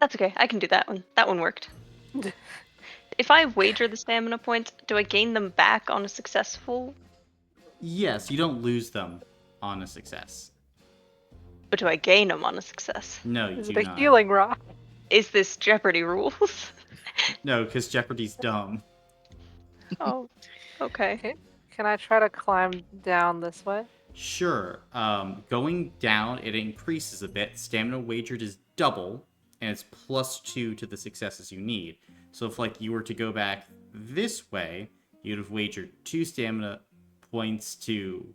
That's okay. I can do that one. That one worked. If I wager the stamina points, do I gain them back on a successful? Yes, you don't lose them on a success. Or do I gain them on a success? No, you Is do it a not. healing rock? Is this Jeopardy rules? No, because Jeopardy's dumb. Oh, okay. Can I try to climb down this way? Sure. Going down, it increases a bit. Stamina wagered is double, and it's +2 to the successes you need. So if like you were to go back this way, you'd have wagered 2 stamina points to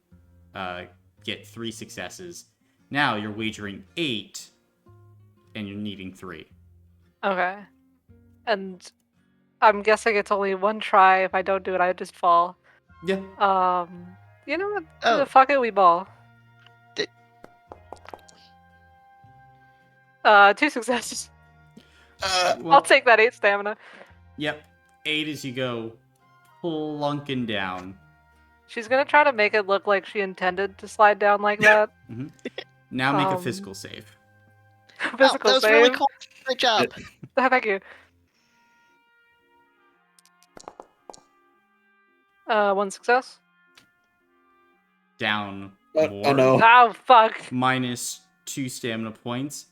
get 3 successes. Now you're wagering 8, and you're needing 3. Okay. And I'm guessing it's only 1 try. If I don't do it, I just fall. Yeah. You know what? Oh. Fuck it, we ball. Di- 2 successes. Well, I'll take that 8 stamina. Yep. 8 as you go plunking down. She's gonna try to make it look like she intended to slide down like that. Now make a Um, physical save. Physical that was save. really cool. Great job. Thank you. 1 success. Down Oh more. no. Oh fuck. -2 stamina points.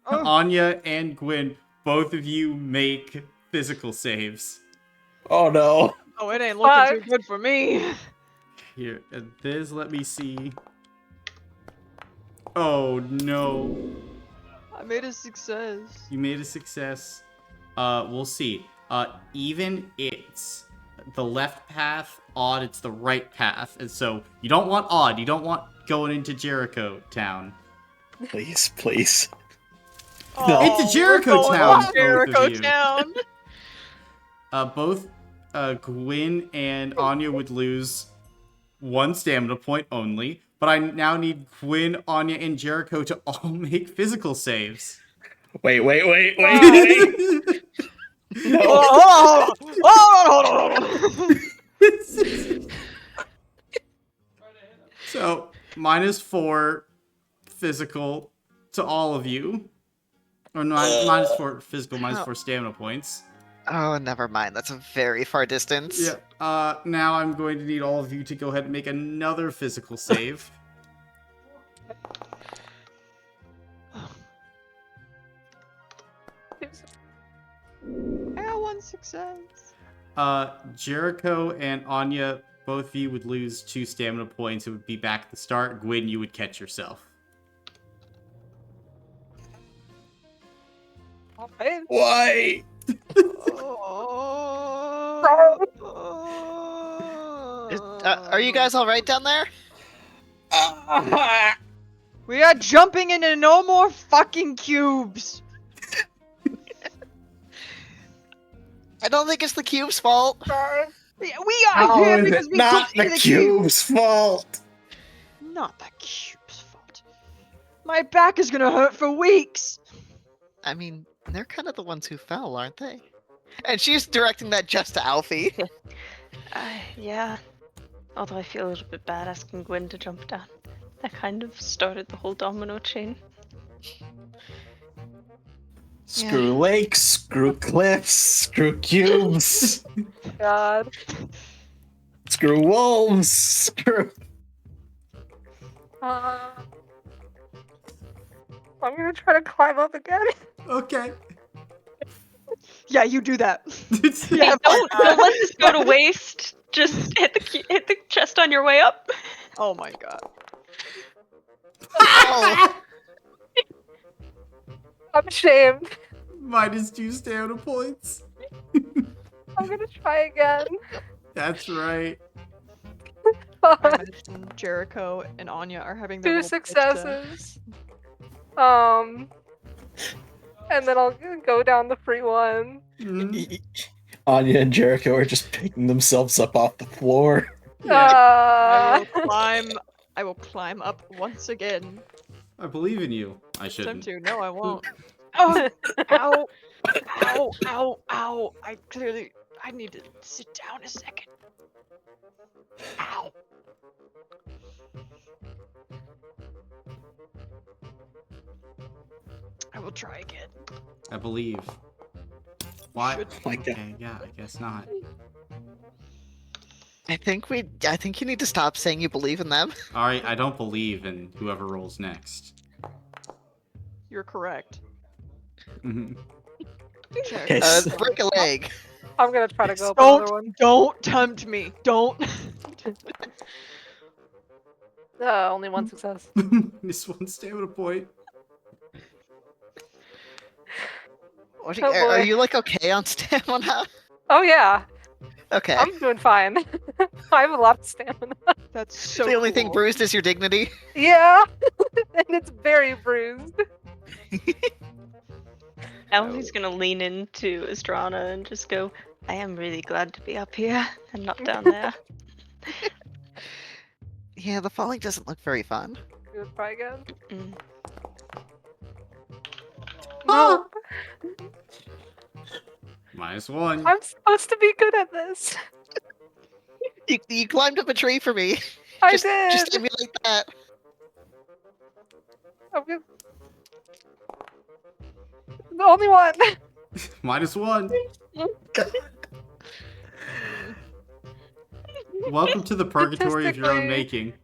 Anya and Gwen, both of you make physical saves. Oh no. Oh, it ain't looking too Fuck. good for me. Here, this, let me see. Oh no. I made a success. You made a success. We'll see. Even it's the left path, odd, it's the right path. And so you don't want odd, you don't want going into Jericho town. Please, please. It's a Jericho we're going town, to both Jericho of you. town. Both Gwyn and Anya would lose 1 stamina point only, but I now need Gwyn, Anya, and Jericho to all make physical saves. Wait. No. Hold on. So, -4 physical to all of you. Or -4 physical, -4 stamina points. Oh, never mind. That's a very far distance. Yeah. Now I'm going to need all of you to go ahead and make another physical save. I got 1 success. Jericho and Anya, both of you would lose 2 stamina points. It would be back at the start. Gwyn, you would catch yourself. Alright. Why? Are you guys all right down there? We are jumping into no more fucking cubes. I don't think it's the cube's fault. We are How here is because it we not couldn't the get cube. cube's fault? Not the cube's fault. My back is gonna hurt for weeks. I mean, they're kind of the ones who fell, aren't they? And she's directing that just to Alfie. Yeah. Although I feel a little bit bad asking Gwen to jump down. That kind of started the whole domino chain. Screw lakes, screw cliffs, screw cubes, God. screw wolves, screw... I'm gonna try to climb up again. Okay. Yeah, you do that. Hey, don't let this go to waste. Just hit the chest on your way up. Oh my god. Oh, I'm ashamed. -2 stamina points. I'm gonna try again. That's right. I imagine Jericho and Anya are having their 2 little pitch then. successes. And then I'll go down the free one. Anya and Jericho are just picking themselves up off the floor. I will climb up once again. I believe in you. I Time shouldn't. to. No, I won't. Oh, ow, ow, ow, ow. I need to sit down a second. Ow. I will try again. I believe. Why? Should- My God. Okay, yeah, I guess not. I think you need to stop saying you believe in them. Alright, I don't believe in whoever rolls next. You're correct. Mhm. Check. Break a leg. I'm gonna try to go up another one. Don't tempt me. Don't. Only 1 success. Miss 1 stamina point. Oh, Are boy. you like okay on stamina? Oh yeah, Okay. I'm doing fine. I have a lot of stamina. That's so the only thing cool. bruised is your dignity. Yeah, and it's very bruised. Alfie's gonna lean into Estrana and just go, I am really glad to be up here and not down there. Yeah, the falling doesn't look very fun. Gonna try again. Mm. No, -1. I'm supposed to be good at this. You climbed up a tree for me. I Just did. emulate that. I'm good. The only one. -1. Welcome to the purgatory of your own making.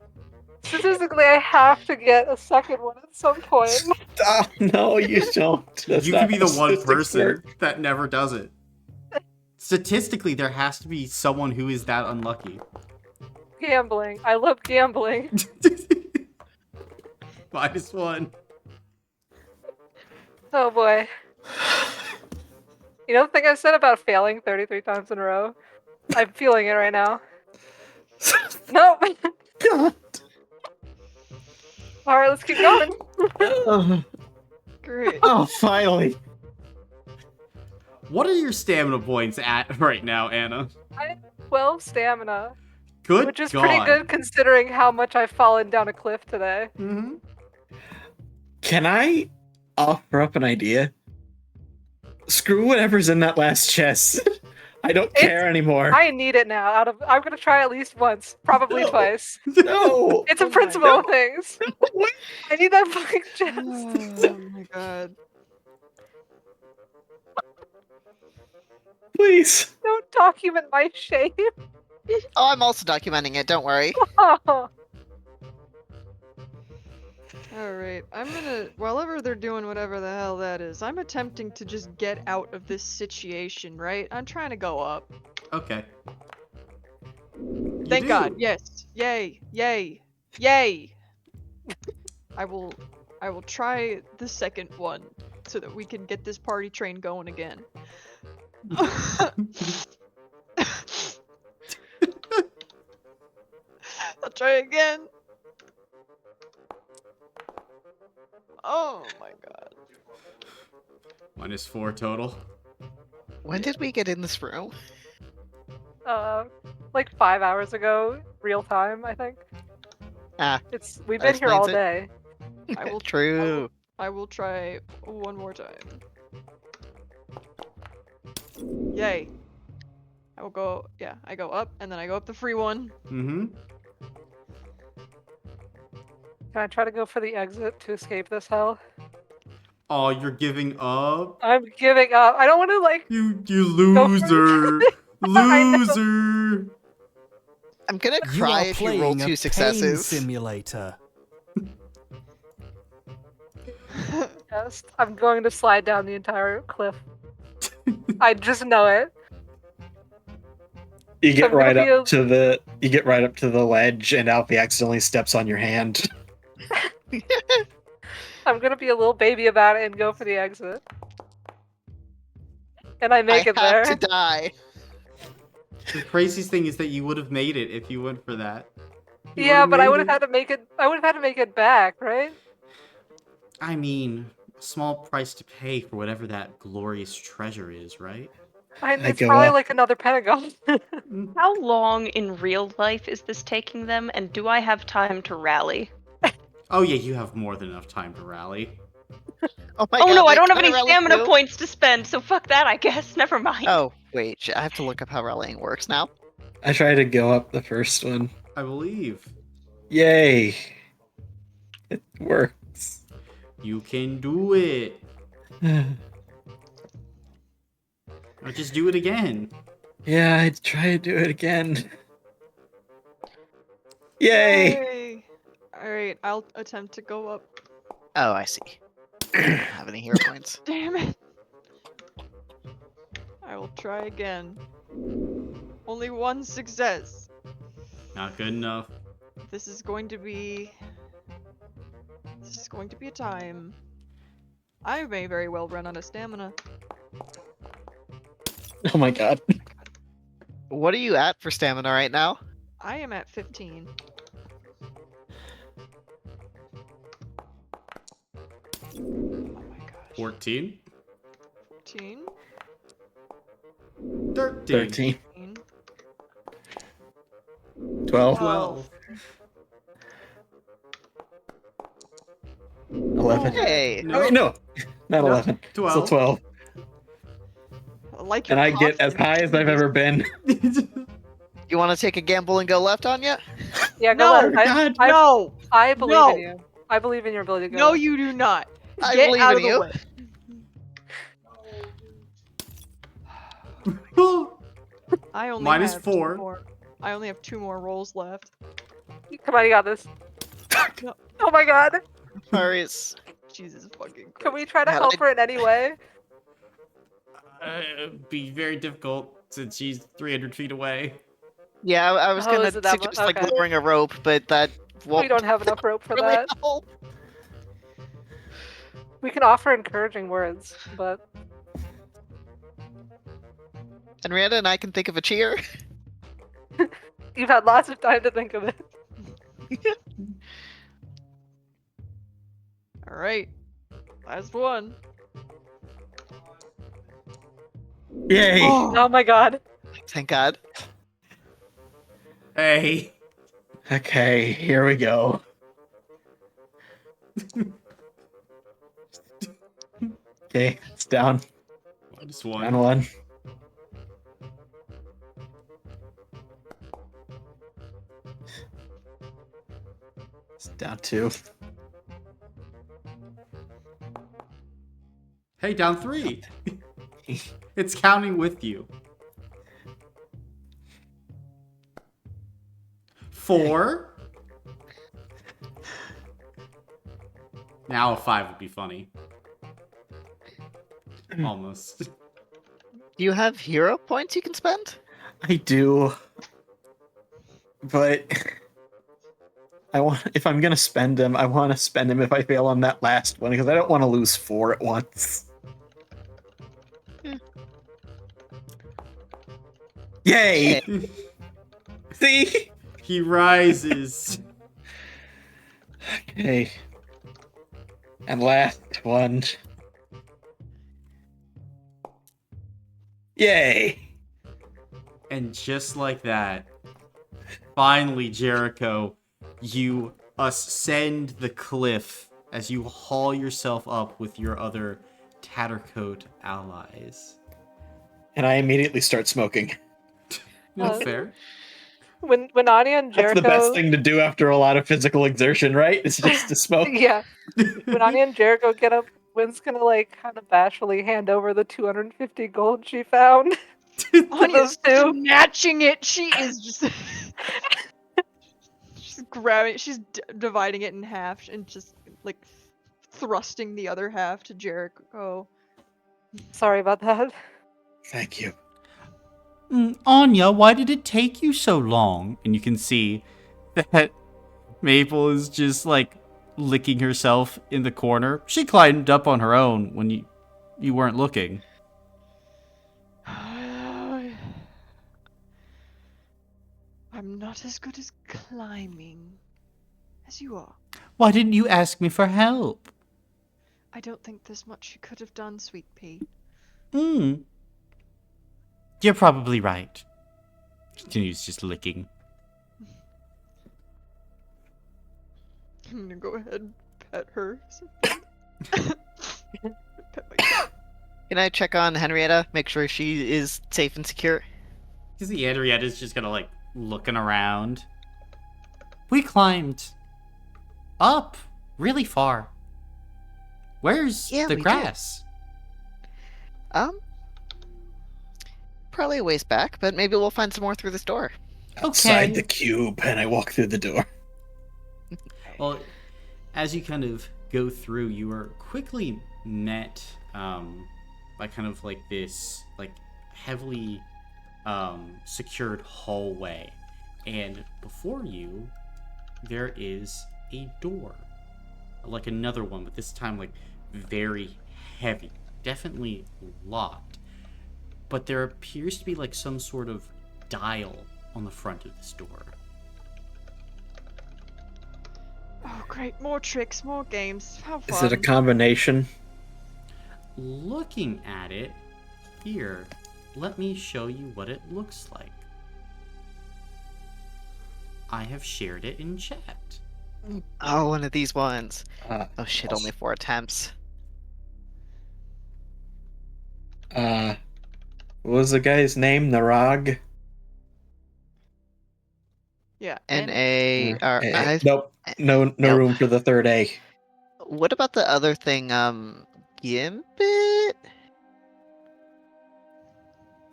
Statistically, I have to get a second one at some point. Ah, no, you don't. That's You not could be the how one statistics person work. that never does it. Statistically, there has to be someone who is that unlucky. Gambling. I love gambling. -1. Oh boy. You know the thing I said about failing 33 times in a row? I'm feeling it right now. Nope. God. All right, let's keep going. Great. Oh, finally. What are your stamina points at right now, Anna? I have 12 stamina, Good which is God. pretty good considering how much I've fallen down a cliff today. Mm-hmm. Can I offer up an idea? Screw whatever's in that last chest. I don't care anymore. I need it now. I'm gonna try at least once, probably No. twice. No. It's a Oh my principle of God. things. What? I need that fucking chest. Oh my god. Please. Don't document my shame. Oh, I'm also documenting it. Don't worry. Oh. Alright, I'm gonna. While they're doing whatever the hell that is, I'm attempting to just get out of this situation, right? I'm trying to go up. Okay. You Thank do. God, yes. Yay, yay, yay! I will try the second one so that we can get this party train going again. I'll try again. Oh my god. -4 total. When did we get in this room? Like 5 hours ago, real time, I think. Ah, We've that been here all explains day. I will True. I will try one more time. Yay. I will go, yeah, I go up, and then I go up the free one. Mm-hmm. Can I try to go for the exit to escape this hell? Oh, you're giving up? I'm giving up. I don't want to like. You Go for loser. it. I know. Loser. I'm gonna You cry are if you roll playing a 2 pain successes. simulator. Yes, I'm going to slide down the entire cliff. I just know it. You get I'm gonna right be up to the ledge, and Alfie accidentally steps on your hand. I'm gonna be a little baby about it and go for the exit. And I make I it have there. to die. The craziest thing is that you would have made it if you went for that. You Yeah, would've but I made would have it. had to make it. I would have had to make it back, right? I mean, a small price to pay for whatever that glorious treasure is, right? It's go probably up. like another Pentagon. How long in real life is this taking them, and do I have time to rally? Oh yeah, you have more than enough time to rally. Oh my Oh god. no, I wait, don't have can any rally stamina too? points to spend, so fuck that, I guess. Never mind. Oh, wait. I have to look up how rallying works now. I try to go up the first one. I believe. Yay! It works. You can do it. Or just do it again. Yeah, I'd try to do it again. Yay! Alright, I'll attempt to go up. Oh, I see. I don't have any hero points. Damn it. I will try again. Only one success. Not good enough. This is going to be a time. I may very well run out of stamina. Oh my god. What are you at for stamina right now? I am at 15. Oh my gosh. 14. 14. 13. 13. 15. 12. 12. 11. Hey! No. Wait, no, not No, 11. 12. Still 12. I like your And I get as high as I've ever been. You want to take a gamble and go left on ya? Yeah, go No, left. God, No! I believe No. in you. I believe in your ability to go No, left. you do not. I Get believe out in of the you. way. I only Minus have 4. 2 more. I only have 2 more rolls left. Come on, you got this. No. Oh my god. Marius. Jesus fucking Christ. Can we try to How help did her in any way? It'd be very difficult since she's 300 feet away. Yeah, I was Oh, gonna is it that mu- suggest like okay. lowering a rope, but that won't We don't have enough rope for really that. help. We can offer encouraging words, but Henrietta and I can think of a cheer. You've had lots of time to think of it. All right, last one. Yay! Oh my god. Thank God. Hey. Okay, here we go. Okay, it's down. Just Down one. one. It's down two. Hey, down 3. It's counting with you. 4. Now a 5 would be funny. Almost. Do you have hero points you can spend? I do. But I want if I'm gonna spend them, I want to spend them if I fail on that last one because I don't want to lose 4 at once. Yay! See? He rises. Okay. And last one. Yay! And just like that, finally, Jericho, you ascend the cliff as you haul yourself up with your other Tattercoat allies. And I immediately start smoking. That's Uh, fair. When Anya and That's Jericho, the best thing to do after a lot of physical exertion, right? It's just to smoke. yeah, when Anya and Jericho get up, Wynn's gonna like kind of bashfully hand over the 250 gold she found to Anya's those two. snatching it. She is just. She's grabbing it. She's dividing it in half and just like thrusting the other half to Jericho. Sorry about that. Thank you. Anya, why did it take you so long? And you can see that Maple is just like licking herself in the corner. She climbed up on her own when you weren't looking. I'm not as good as climbing as you are. Why didn't you ask me for help? I don't think there's much you could have done, Sweet Pea. You're probably right. Continues just licking. I'm gonna go ahead and pet her. Pet my cat. Can I check on Henrietta? Make sure she is safe and secure? You see Henrietta's just gonna like looking around. We climbed up really far. Where's Yeah, the we did. grass? Probably a ways back, but maybe we'll find some more through this door. Outside Okay. the cube, and I walk through the door. Well, as you kind of go through, you are quickly met by kind of like this like heavily secured hallway, and before you there is a door, like another one, but this time like very heavy, definitely locked. But there appears to be like some sort of dial on the front of this door. Oh, great. More tricks, more games. How fun. Is it a combination? Looking at it here, let me show you what it looks like. I have shared it in chat. Oh, one of these ones. Uh, Oh shit, only 4 attempts. what was the guy's name? Narag? Yeah. N-A... Nope. No Nope. room for the third A. What about the other thing, Gimbit?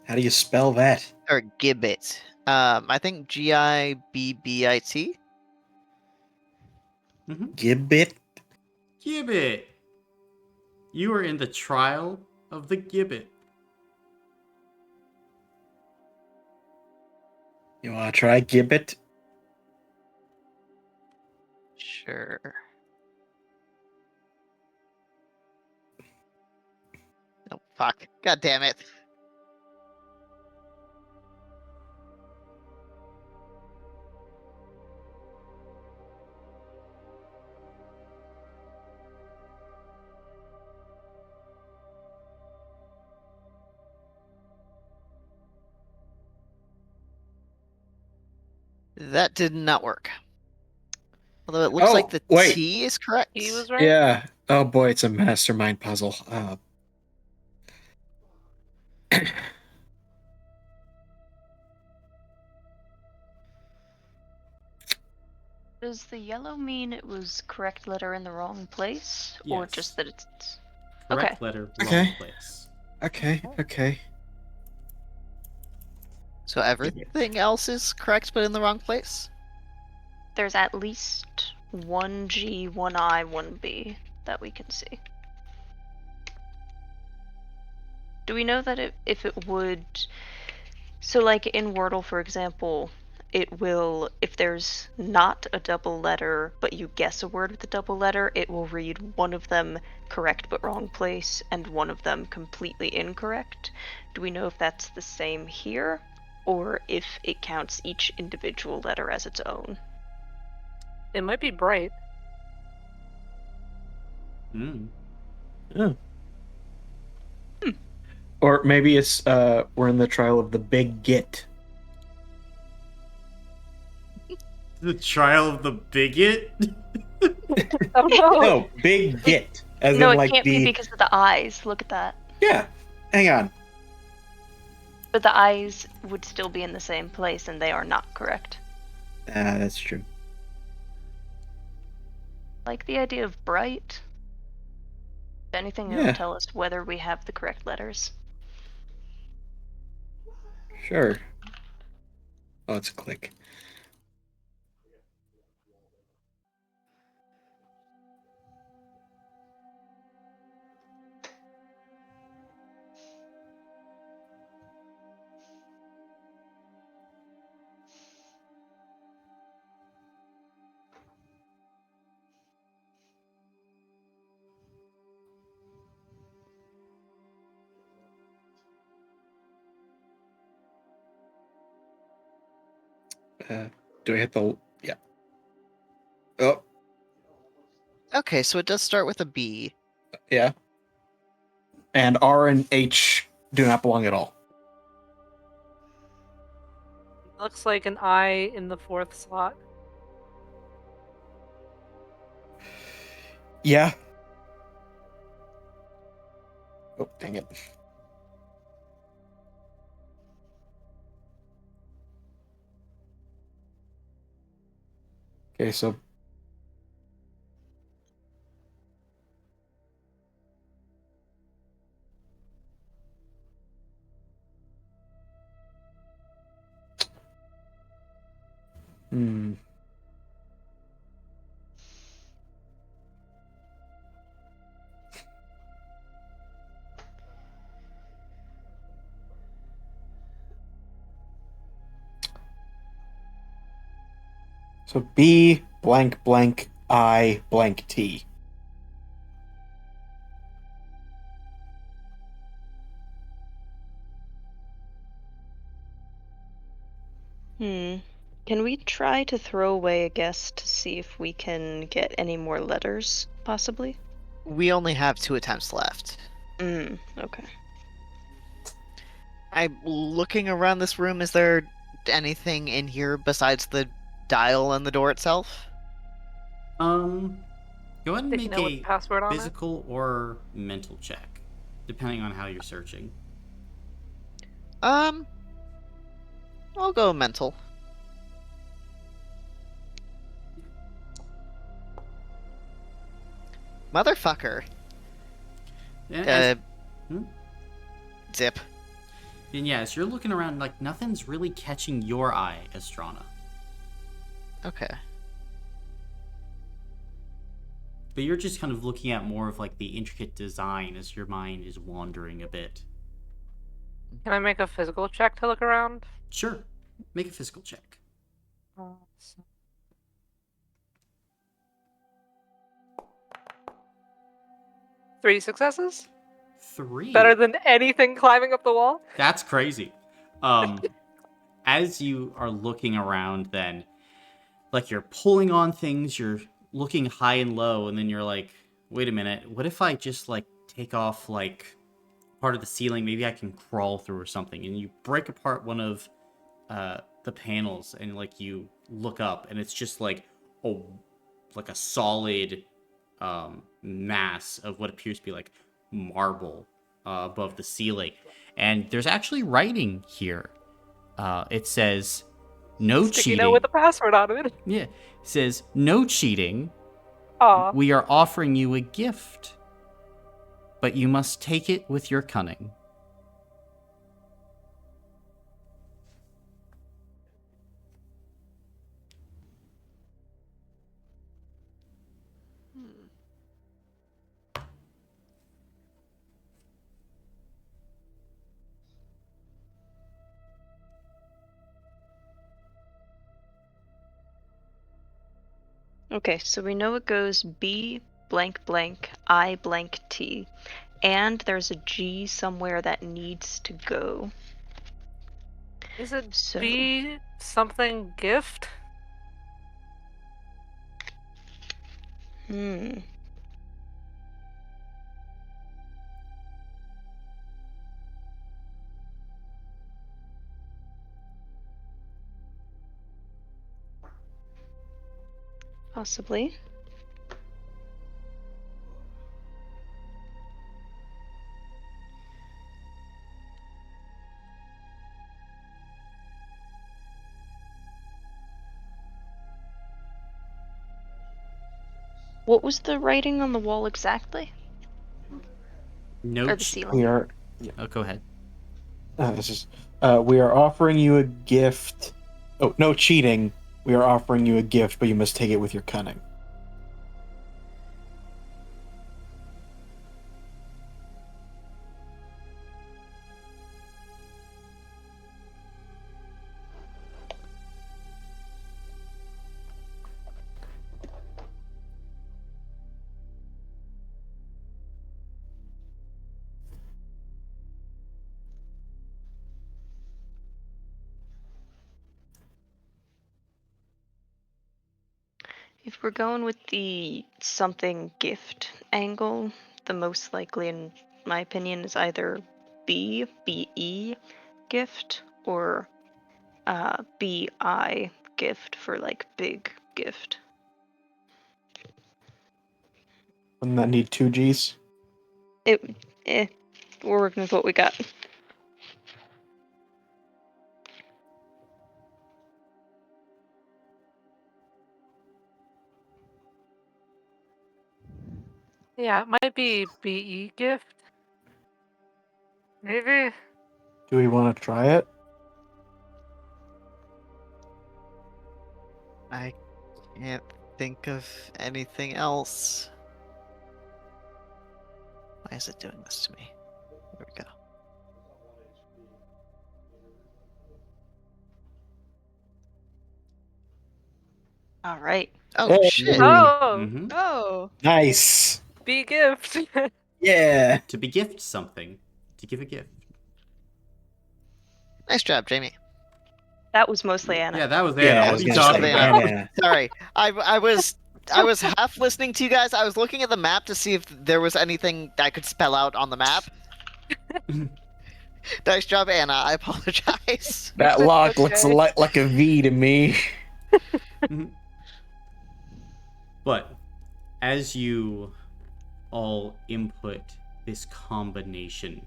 How do you spell that? Or Gibbit. I think Gibbit? Gibbit? Gibbit! You are in the trial of the Gibbit. You want to try Gibbit? Sure. Oh, fuck. God damn it. That did not work. Although it looks like the wait. T is correct. He was right. Yeah. Oh boy, it's a mastermind puzzle. Does the yellow mean it was correct letter in the wrong place, or Yes. just that it's Correct okay? letter, wrong Okay. place. Okay. So everything else is correct, but in the wrong place. There's at least one G, one I, one B that we can see. Do we know that if it would... So like in Wordle, for example, it will, if there's not a double letter, but you guess a word with a double letter, it will read one of them correct but wrong place, and one of them completely incorrect. Do we know if that's the same here, or if it counts each individual letter as its own? It might be bright. Mm. Oh. Or maybe it's we're in the trial of the big git. The trial of the bigot? Oh no! No, big git. As No, in it like can't be the because of the eyes. Look at that. Yeah. Hang on. But the eyes would still be in the same place, and they are not correct. That's true. Like the idea of bright. If anything, Yeah. it'll tell us whether we have the correct letters. Sure. Oh, it's a click. Do I hit the... Yeah. Oh, Okay, so it does start with a B. yeah. And R and H do not belong at all. Looks like an I in the 4th slot. Yeah. Oh, dang it. Okay, so... Hmm. So B blank blank I blank T. Can we try to throw away a guess to see if we can get any more letters, possibly? We only have 2 attempts left. Okay. I'm looking around this room. Is there anything in here besides the dial and the door itself? Go ahead and Sticky make note with a the password on it. physical or mental check, depending on how you're searching. I'll go mental. Motherfucker. Yeah, as, Zip. and yeah, as you're looking around, like nothing's really catching your eye, Estrana. Okay. But you're just kind of looking at more of like the intricate design as your mind is wandering a bit. Can I make a physical check to look around? Sure, make a physical check. So- 3 successes? 3. Better than anything climbing up the wall? That's crazy. As you are looking around, then, like you're pulling on things, you're looking high and low, and then you're like, wait a minute, what if I just like take off like part of the ceiling? Maybe I can crawl through or something. And you break apart one of the panels, and like you look up, and it's just like a solid mass of what appears to be like marble above the ceiling. And there's actually writing here. It says, "No Sticky cheating." note with the password on it. Yeah, it says, "No cheating. Aw. We are offering you a gift, but you must take it with your cunning." Okay, so we know it goes B blank blank I blank T, and there's a G somewhere that needs to go. Is it So B something gift? possibly. What was the writing on the wall exactly? No Or the che- ceiling? We are. Oh, go ahead. This is. We are offering you a gift. Oh, no cheating. We are offering you a gift, but you must take it with your cunning. If we're going with the something gift angle, the most likely, in my opinion, is either BE gift or BI gift for like big gift. Wouldn't that need 2 G's? We're working with what we got. Yeah, it might be BE gift. Maybe. Do we want to try it? I can't think of anything else. Why is it doing this to me? There we go. All right. Oh Hey! shit! Oh, Mm-hmm. Oh. Nice. B gift. Yeah. To be gift something. To give a gift. Nice job, Jamie. That was mostly Anna. Yeah, that was Anna. Yeah, I What was are you gonna talking say, about? yeah. Sorry, I was half listening to you guys. I was looking at the map to see if there was anything I could spell out on the map. Nice job, Anna. I apologize. That lock looks Okay. like a V to me. But as you all input this combination,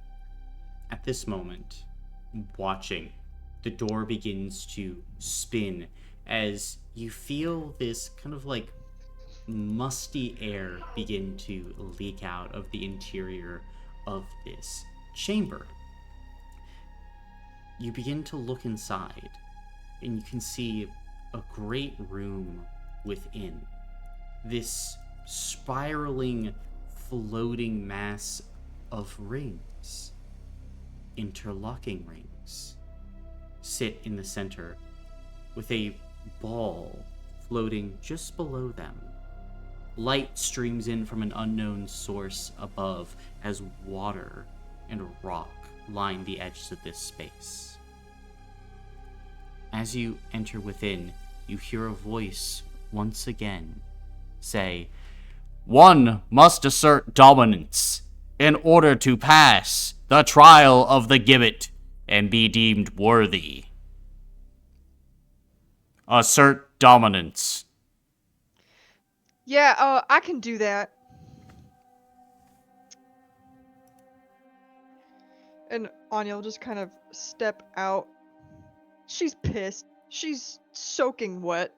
at this moment, watching, the door begins to spin as you feel this kind of like musty air begin to leak out of the interior of this chamber. You begin to look inside, and you can see a great room within. This spiraling, floating mass of rings, interlocking rings, sit in the center with a ball floating just below them. Light streams in from an unknown source above as water and rock line the edges of this space. As you enter within, you hear a voice once again say, "One must assert dominance in order to pass the trial of the Gibbit and be deemed worthy." assert dominance. Yeah, I can do that. And Anya will just kind of step out. She's pissed. She's soaking wet.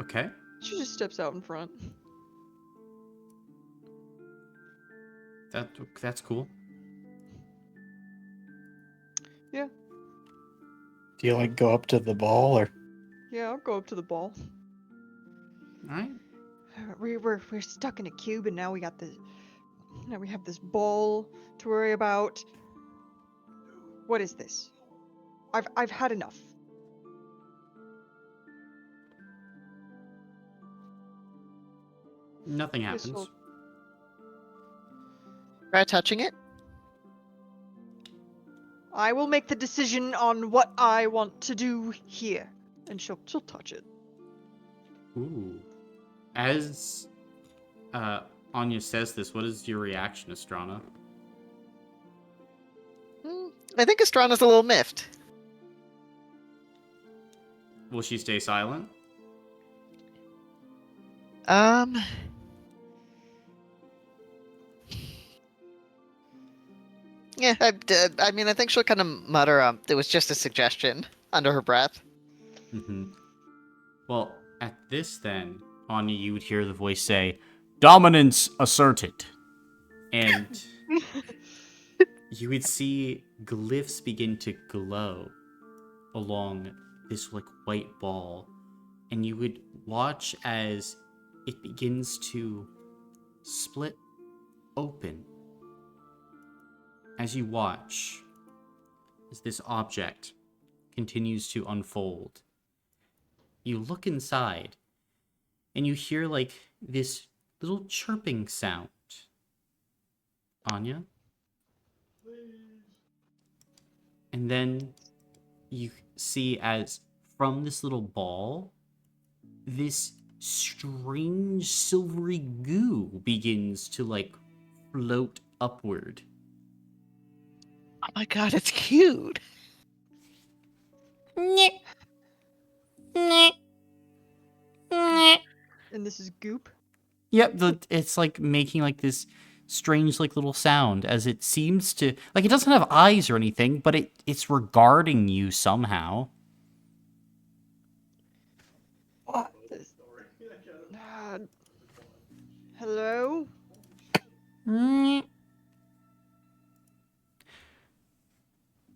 Okay. She just steps out in front. That's cool. Yeah, Do you like go up to the ball or? yeah, I'll go up to the ball. All right. We're stuck in a cube, and now we got now we have this ball to worry about. What is this? I've had enough. Nothing Yes, happens. well- Try touching it. I will make the decision on what I want to do here, and she'll touch it. Ooh. As Anya says this, what is your reaction, Estrana? I think Estrana's a little miffed. Will she stay silent? Yeah, I mean, I think she'll kind of mutter, it was just a suggestion under her breath. Mm-hmm. Well, at this then, Anya, you would hear the voice say, "Dominance asserted." And you would see glyphs begin to glow along this like white ball. And you would watch as it begins to split open. As you watch, as this object continues to unfold, you look inside and you hear like this little chirping sound. Anya? And then you see as from this little ball, this strange silvery goo begins to like float upward. Oh my god, it's cute! And this is goop. Yep, it's like making like this strange like little sound as it seems to like it doesn't have eyes or anything, but it's regarding you somehow. This- hello?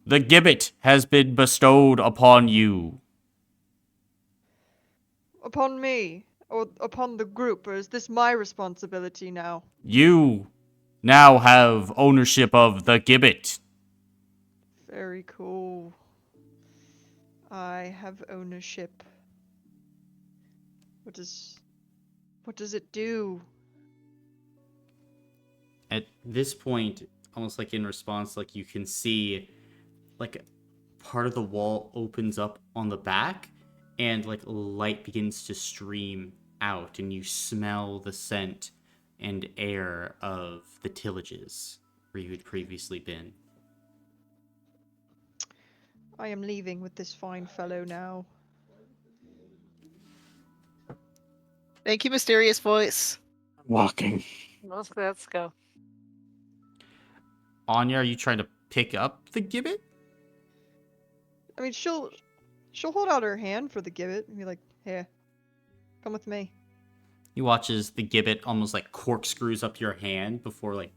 The gibbet has been bestowed upon you. Upon me? Or upon the group? Or is this my responsibility now? You now have ownership of the gibbet. Very cool. I have ownership. What does it do? At this point, almost like in response, like you can see like part of the wall opens up on the back and like light begins to stream out and you smell the scent and air of the tillages where you had previously been. I am leaving with this fine fellow now. Thank you, mysterious voice. Walking. Let's go. Anya, are you trying to pick up the gibbet? I mean, she'll hold out her hand for the gibbet and be like, "Here, come with me." You watch as the gibbet almost like corkscrews up your hand before like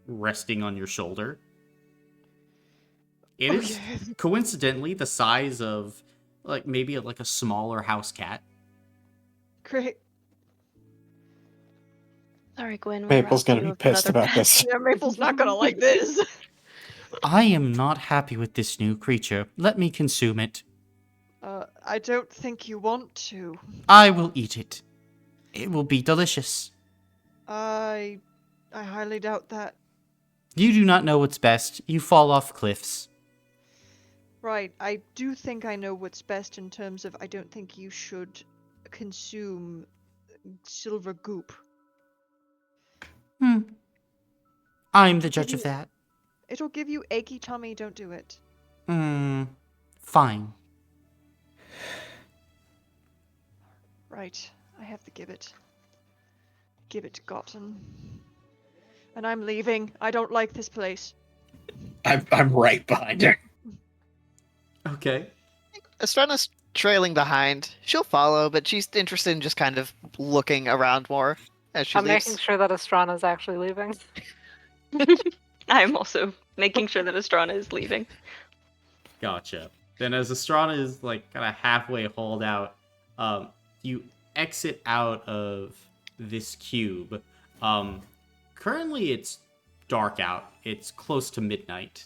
resting on your shoulder. It is Okay. coincidentally the size of like maybe like a smaller house cat. Great. Sorry, Gwen. Maple's gonna you be of that pissed other about pet. this. Yeah, Maple's not gonna like this. I am not happy with this new creature. Let me consume it. I don't think you want to. I will eat it. It will be delicious. I highly doubt that. You do not know what's best. You fall off cliffs. Right, I do think I know what's best in terms of I don't think you should consume silver goop. I'm the judge of that. It'll give you achy tummy, don't do it. Fine. Right. I have the Gibbit. Gibbit gotten. And I'm leaving. I don't like this place. I'm right behind her. Okay. Estrana's trailing behind. She'll follow, but she's interested in just kind of looking around more as she I'm leaves. making sure that Estrana's actually leaving. I'm also making sure that Estrana is leaving. Gotcha. Then as Estrana is like kind of halfway hauled out, you exit out of this cube. Currently it's dark out. It's close to midnight.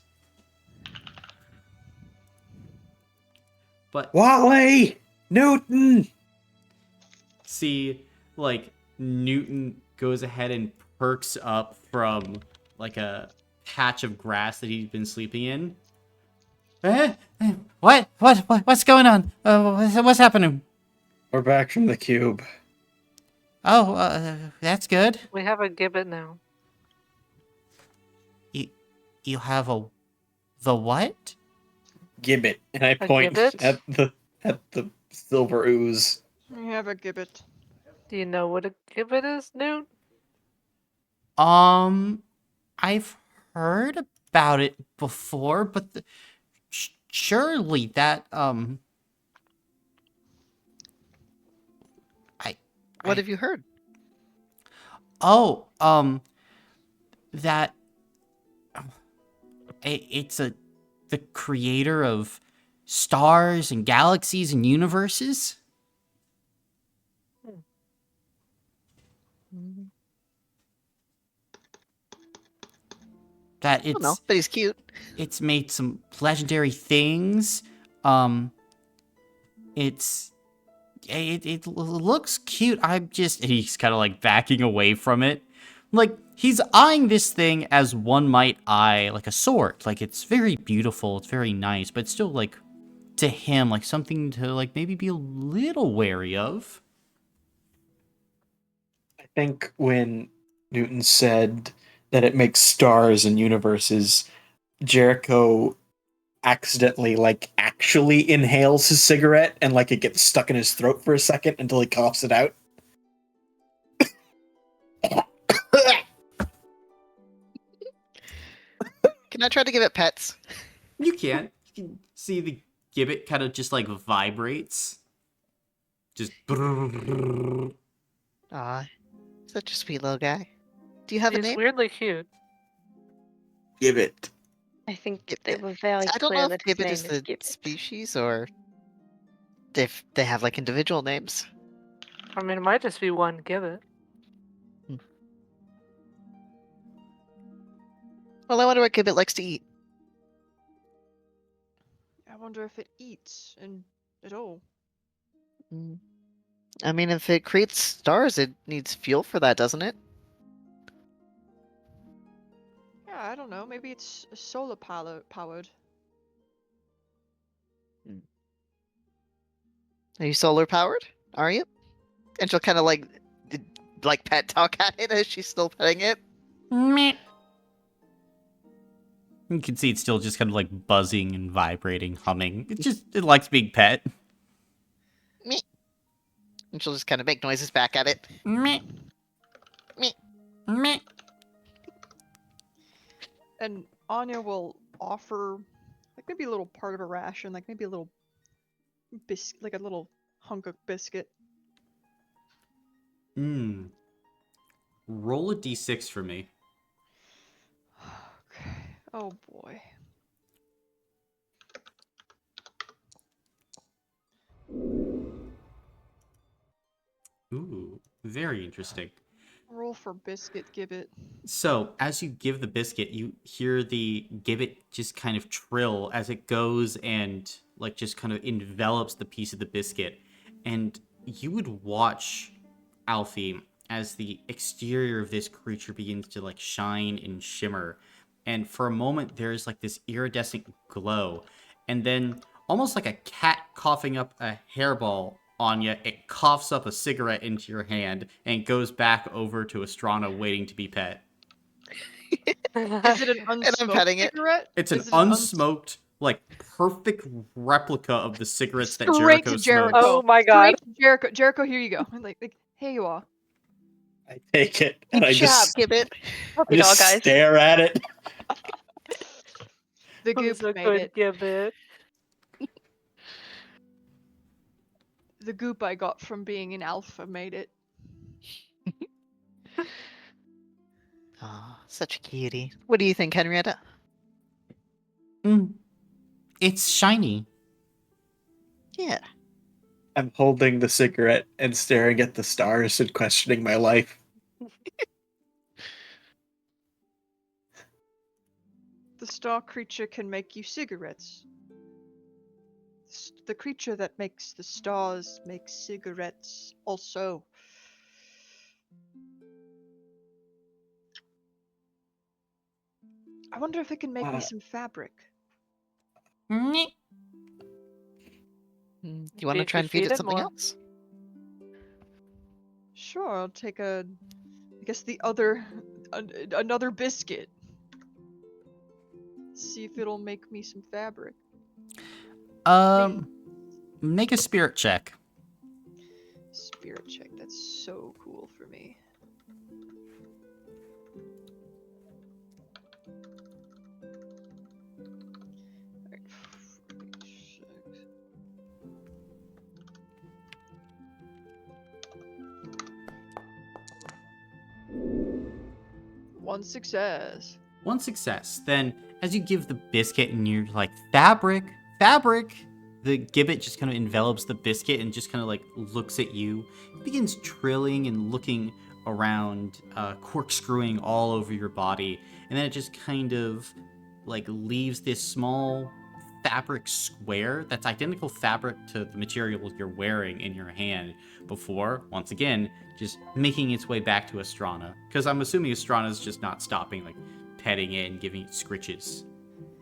But Wally! Newton! see, like, Newton goes ahead and perks up from like a patch of grass that he's been sleeping in. What's going on? What's happening? We're back from the cube. Oh, that's good. We have a Gibbet now. You have the what? Gibbet. And I A point gibbet? at the silver ooze. I have a Gibbet. Do you know what a Gibbet is, Newt? I've heard about it before, but surely that What have you heard? Oh, that it's the creator of stars and galaxies and universes. That I don't know, but he's cute. it's made some legendary things. It looks cute. He's kind of like backing away from it. Like he's eyeing this thing as one might eye like a sword. Like it's very beautiful, it's very nice, but still like to him like something to like maybe be a little wary of. I think when Newton said that it makes stars and universes, Jericho accidentally like actually inhales his cigarette and like it gets stuck in his throat for a second until he coughs it out. Can I try to give it pets? You can't. You can see the gibbet kind of just like vibrates. Just Aw, such a sweet little guy. Do you have a He's name? weirdly cute. Gibbet. I think Gibbet. they were very I don't clear know that if his Gibbet name is is the Gibbet. species or if they have like individual names. I mean, it might just be one Gibbet. Well, I wonder what Gibbet likes to eat. I wonder if it eats and at all. I mean, if it creates stars, it needs fuel for that, doesn't it? Yeah, I don't know. Maybe it's solar powered. Are you solar powered? Are you? And she'll kind of like pet talk at it as she's still petting it. Meh. You can see it's still just kind of like buzzing and vibrating, humming. It likes being pet. Meh. And she'll just kind of make noises back at it. Meh. Meh. Meh. And Anya will offer, like maybe a little part of a ration, like maybe a little like a little hunk of biscuit. Roll a d6 for me. Okay. Oh boy. Ooh, very interesting. Roll for biscuit, Gibbet. So, as you give the biscuit, you hear the gibbet just kind of trill as it goes and like just kind of envelops the piece of the biscuit. And you would watch, Alfie, as the exterior of this creature begins to like shine and shimmer. And for a moment, there's like this iridescent glow. And then, almost like a cat coughing up a hairball on you, it coughs up a cigarette into your hand and goes back over to Estrana waiting to be pet. Is it an I'm unsmoked petting it. cigarette? It's an Is it unsmoked, like perfect replica of the cigarettes that Straight Jericho to smokes. Jericho. Oh my god. Straight to Jericho. Jericho, here you go. Like, here you are. I take it and Good I job, just, Gibbet. I Puppy just dog eyes. stare at it. The Who's goop a made good it. Gibbet? The goop I got from being an alpha made it. Oh, such a cutie. What do you think, Henrietta? It's shiny. Yeah. I'm holding the cigarette and staring at the stars and questioning my life. The star creature can make you cigarettes. The creature that makes the stars makes cigarettes also. I wonder if it can make me some fabric. Nyeh. Do you want to Feed- try and feed feed it it something more. else? Sure, I'll take I guess another biscuit. See if it'll make me some fabric. Make a spirit check. Spirit check, that's so cool for me. Alright, 46. One success. One success. Then, as you give the biscuit and you're like, fabric, fabric, the gibbet just kind of envelops the biscuit and just kind of like looks at you. It begins trilling and looking around, corkscrewing all over your body. And then it just kind of like leaves this small fabric square that's identical fabric to the material you're wearing in your hand before, once again, just making its way back to Astrana. Because I'm assuming Astrana's just not stopping, like, petting it and giving it scritches.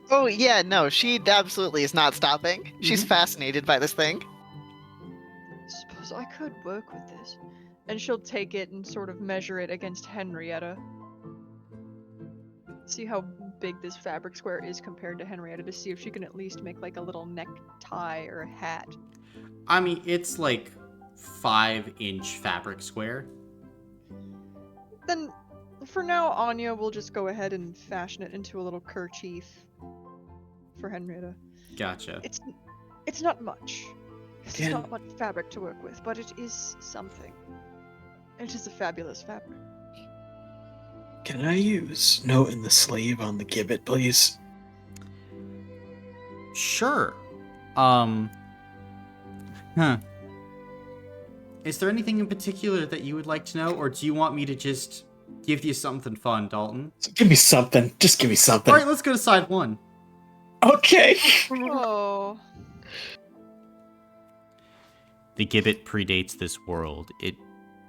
Oh, yeah, no, she absolutely is not stopping. She's fascinated by this thing. Suppose I could work with this. And she'll take it and sort of measure it against Henrietta. See how big this fabric square is compared to Henrietta to see if she can at least make like a little necktie or a hat. I mean, it's like 5-inch fabric square. Then, for now, Anya will just go ahead and fashion it into a little kerchief for Henrietta. Gotcha. It's not much. It's Can- not much fabric to work with, but it is something. It is a fabulous fabric. Can I use note in the sleeve on the gibbet, please? Sure. Is there anything in particular that you would like to know, or do you want me to just give you something fun, Dalton? Give me something. Just give me something. All right, let's go to side 1. Okay. Oh. The gibbet predates this world. It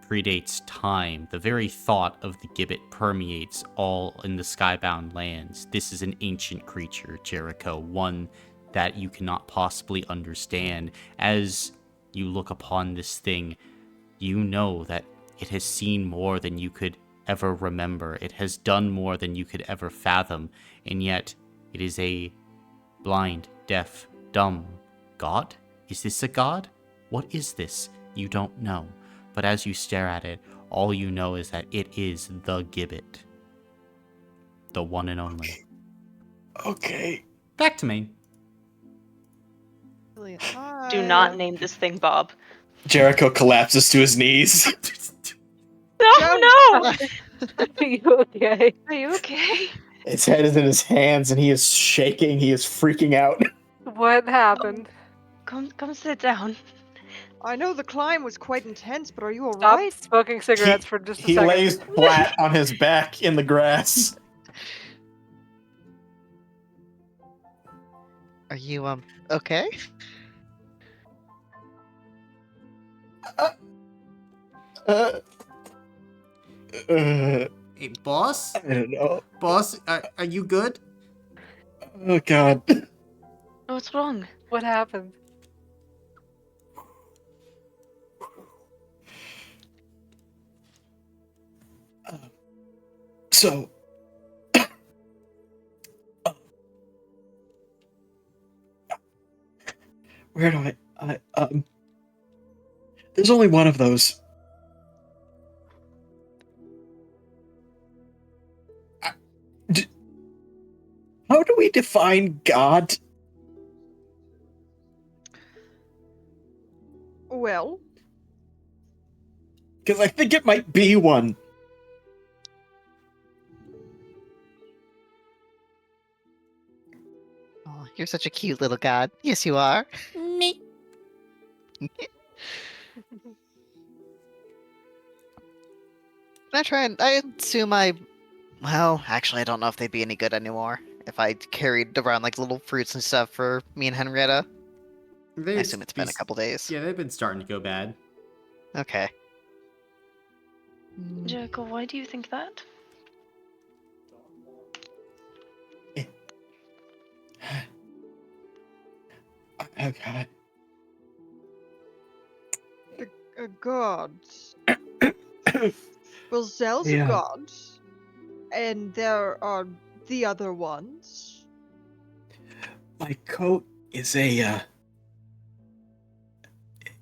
predates time. The very thought of the gibbet permeates all in the skybound lands. This is an ancient creature, Jericho, one that you cannot possibly understand. As you look upon this thing, you know that it has seen more than you could ever remember. It has done more than you could ever fathom, and yet it is a blind, deaf, dumb god? Is this a god? What is this? You don't know. But as you stare at it, all you know is that it is the gibbet. The one and only. Okay. Back to me. Brilliant. Do not name this thing Bob. Jericho collapses to his knees. No, no! Are you okay? Are you okay? His head is in his hands and he is shaking. He is freaking out. What happened? Come sit down. I know the climb was quite intense, but are you Stop alright? smoking cigarettes for just a He second. lays flat on his back in the grass. Are you, okay? Uh, Hey, boss? I don't know. Boss, are you good? Oh god. What's wrong? What happened? So, Where do there's only one of those. How do we define God? Well, Because I think it might be one. Oh, you're such a cute little god. Yes, you are. Me. I assume well, actually, I don't know if they'd be any good anymore. If I carried around like little fruits and stuff for me and Henrietta. I assume it's been a couple days. Yeah, they've been starting to go bad. Okay. Jericho, why do you think that? Oh God. gods. Well, Zell's a Yeah. god, and there are the other ones. My coat is in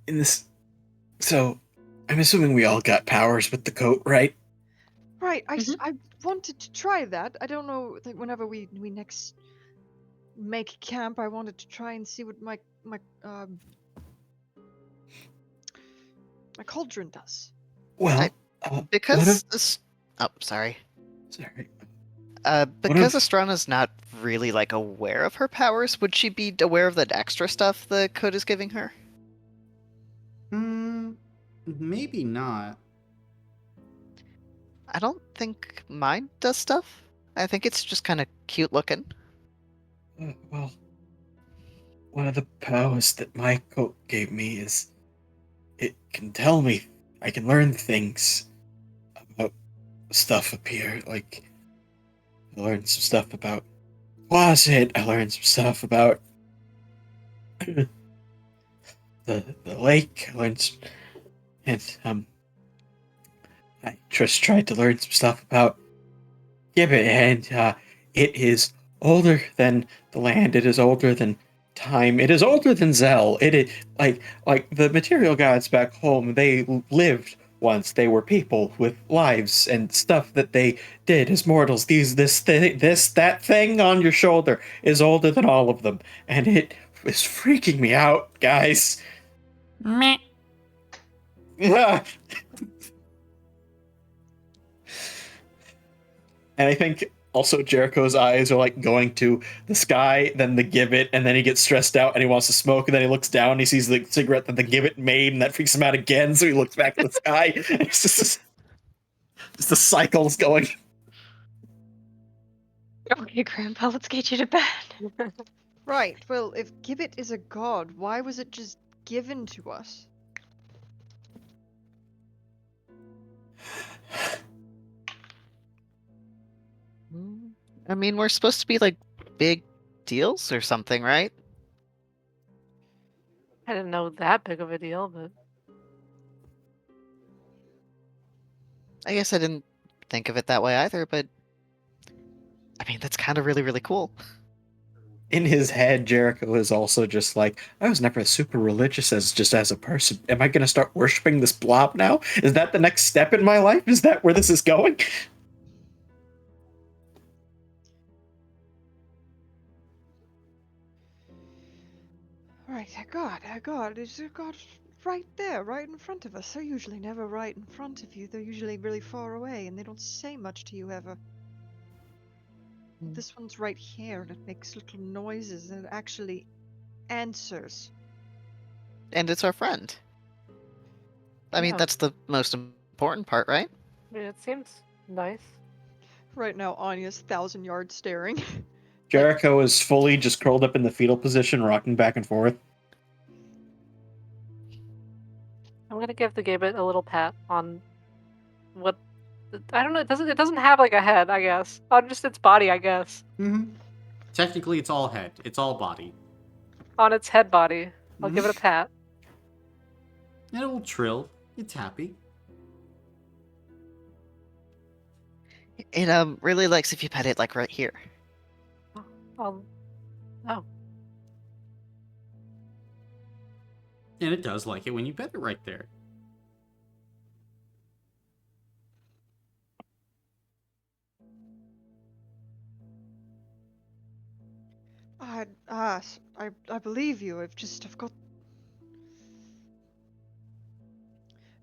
this. So, I'm assuming we all got powers with the coat, right? Right, Mhm. I wanted to try that. I don't know, like, whenever we next make camp, I wanted to try and see what my cauldron does. Well, Because oh, sorry. Sorry. Because Astrana's not really like aware of her powers, would she be aware of the extra stuff the code is giving her? Maybe not. I don't think mine does stuff. I think it's just kind of cute looking. Well, one of the powers that my coat gave me is it can tell me. I can learn things about stuff up here. Like, I learned some stuff about Closet. I learned some stuff about the lake. I learned and I just tried to learn some stuff about Gibbit, and it is older than the land. It is older than time. It is older than Zell. It is like the material gods back home. They lived once. They were people with lives and stuff that they did as mortals. That thing on your shoulder is older than all of them, and it is freaking me out, guys. Meh. Yeah. And I think also Jericho's eyes are like going to the sky, then the Gibbet, and then he gets stressed out and he wants to smoke, and then he looks down and he sees the cigarette that the Gibbet made, and that freaks him out again, so he looks back at the sky. It's just the cycle's going. Okay, Grandpa, let's get you to bed. Right, well, if Gibbet is a god, why was it just given to us? I mean, we're supposed to be like big deals or something, right? I didn't know that big of a deal, but I guess I didn't think of it that way either, but I mean, that's kind of really, really cool. In his head, Jericho is also just like, I was never super religious as a person. Am I gonna start worshiping this blob now? Is that the next step in my life? Is that where this is going? Right, a god, is a god right there, right in front of us. They're usually never right in front of you. They're usually really far away, and they don't say much to you ever. This one's right here, and it makes little noises, and it actually answers. And it's our friend. I mean, Yeah. that's the most important part, right? I mean, it seems nice. Right now, Anya's 1,000 yard staring. Jericho is fully just curled up in the fetal position, rocking back and forth. I'm gonna give the Gibbet a little pat on what I don't know. It doesn't have like a head, I guess. On just its body, I guess. Technically, it's all head. It's all body. On its head body, I'll give it a pat. And it will trill. It's happy. It really likes if you pet it like right here. Oh. And it does like it when you pet it right there. I believe you. I've got.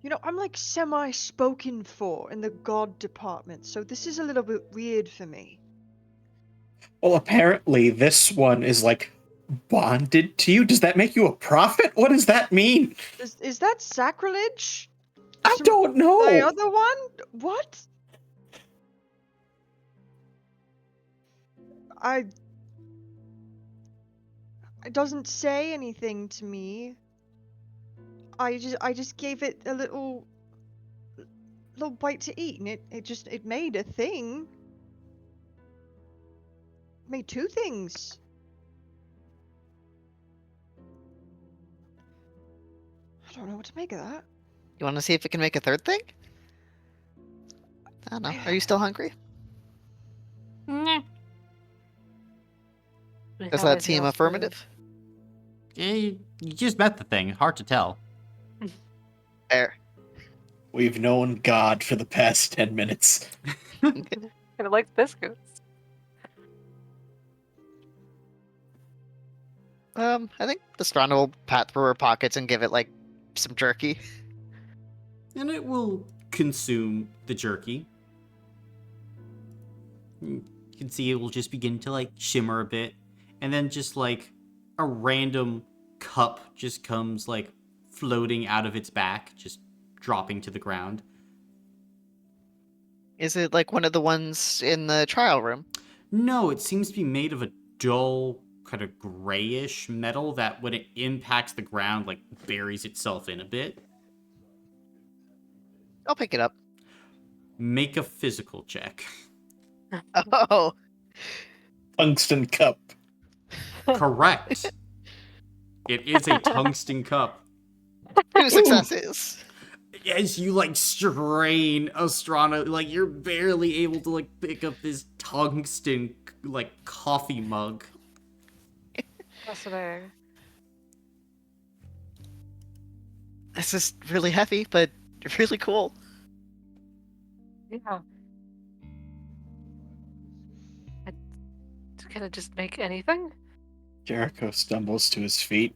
You know, I'm like semi-spoken for in the god department, so this is a little bit weird for me. Well, apparently this one is like bonded to you. Does that make you a prophet? What does that mean? Is that sacrilege? I To don't my know. other one? What? I. It doesn't say anything to me. I just gave it a little bite to eat, and it made a thing. Made two things. I don't know what to make of that. You want to see if it can make a third thing? I don't know. Are you still hungry? We Does have that anything seem else to do. affirmative? You just met the thing. Hard to tell. Fair. We've known God for the past 10 minutes. And it likes biscuits. I think the Strana will pat through her pockets and give it like some jerky. And it will consume the jerky. You can see it will just begin to like shimmer a bit. And then just like a random cup just comes like floating out of its back, just dropping to the ground. Is it like one of the ones in the trial room? No, it seems to be made of a dull, kind of grayish metal that when it impacts the ground, like buries itself in a bit. I'll pick it up. Make a physical check. Oh, Tungsten cup. Correct. It is a tungsten cup. 2 successes. As you like strain Ostrana, like you're barely able to like pick up this tungsten like coffee mug. Fascinating. This is really heavy, but really cool. Yeah. Can it just make anything? Jericho stumbles to his feet,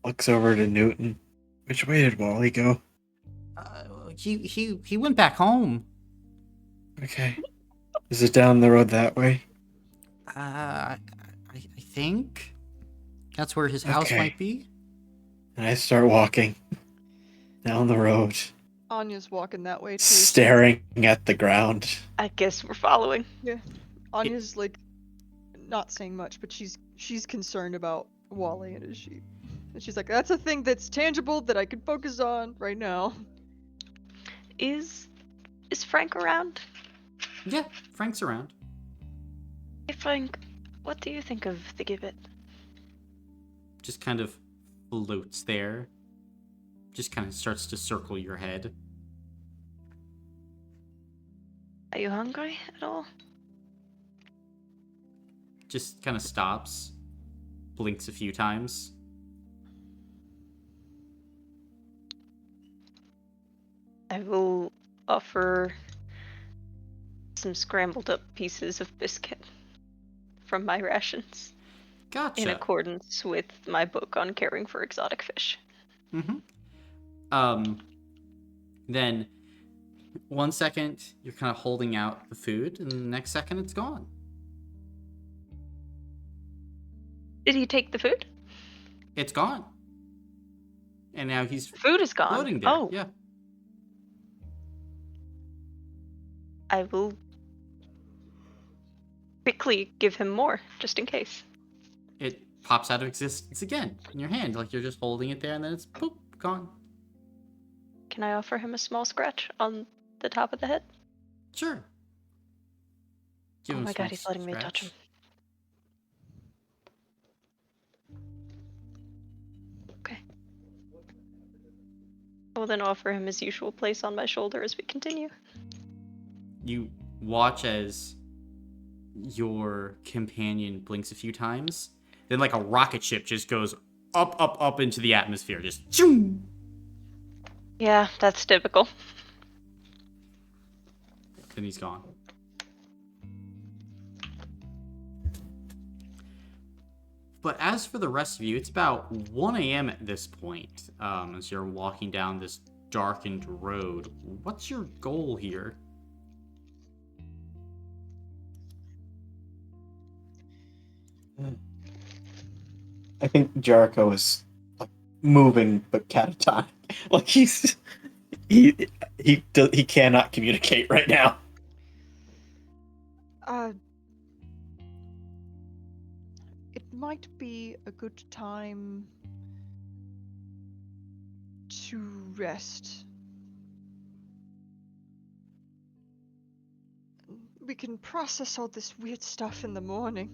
looks over to Newton. Which way did Wally go? He went back home. Okay. Is it down the road that way? I think that's where his house Okay. might be. And I start walking down the road, Anya's walking that way too. staring at the ground. I guess we're following. Anya's like not saying much, but she's concerned about Wally and his sheep. And she's like, that's a thing that's tangible that I can focus on right now. Is Frank around? Yeah, Frank's around. Hey Frank, what do you think of the Gibbit? Just kind of floats there. Just kind of starts to circle your head. Are you hungry at all? Just kind of stops, blinks a few times. I will offer some scrambled up pieces of biscuit from my rations Gotcha. in accordance with my book on caring for exotic fish. Then 1 second you're kind of holding out the food, and the next second it's gone. Did he take the food? It's gone. And now he's The food is gone. floating there. Oh, Yeah. I will quickly give him more, just in case. It pops out of existence again in your hand, like you're just holding it there, and then it's boop, gone. Can I offer him a small scratch on the top of the head? Sure. Give Oh him a my small god, he's letting me touch scratch. him. Okay. I will then offer him his usual place on my shoulder as we continue. You watch as your companion blinks a few times, then like a rocket ship just goes up into the atmosphere. Just choom! Yeah, that's typical. Then he's gone. But as for the rest of you, it's about 1 a.m. at this point, as you're walking down this darkened road. What's your goal here? I think Jericho is like moving but catatonic. Like he cannot communicate right now. It might be a good time to rest. We can process all this weird stuff in the morning.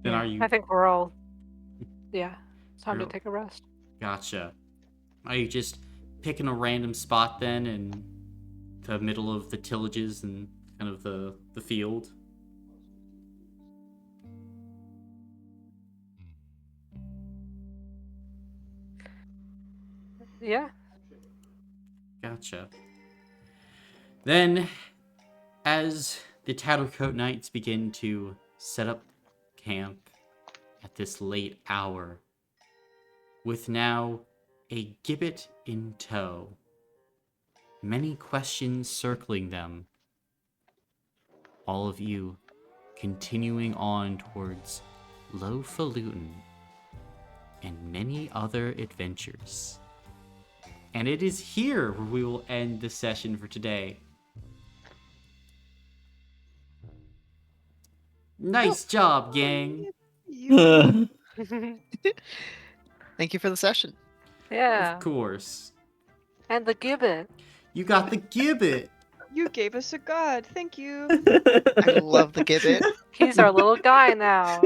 Then Yeah, are you... I think we're all. Yeah, it's time to You're- take a rest. Gotcha. Are you just picking a random spot then in the middle of the tillages and kind of the field? Yeah. Gotcha. Then, as the Tattercoat Knights begin to set up camp at this late hour, with now a Gibbit in tow, many questions circling them, all of you continuing on towards Lowfalutin and many other adventures. And it is here where we will end the session for today. Nice job, gang. You, Thank you for the session. Yeah. Of course. And the gibbet. You got the Gibbet. you gave us a god. Thank you. I love the Gibbet. He's our little guy now.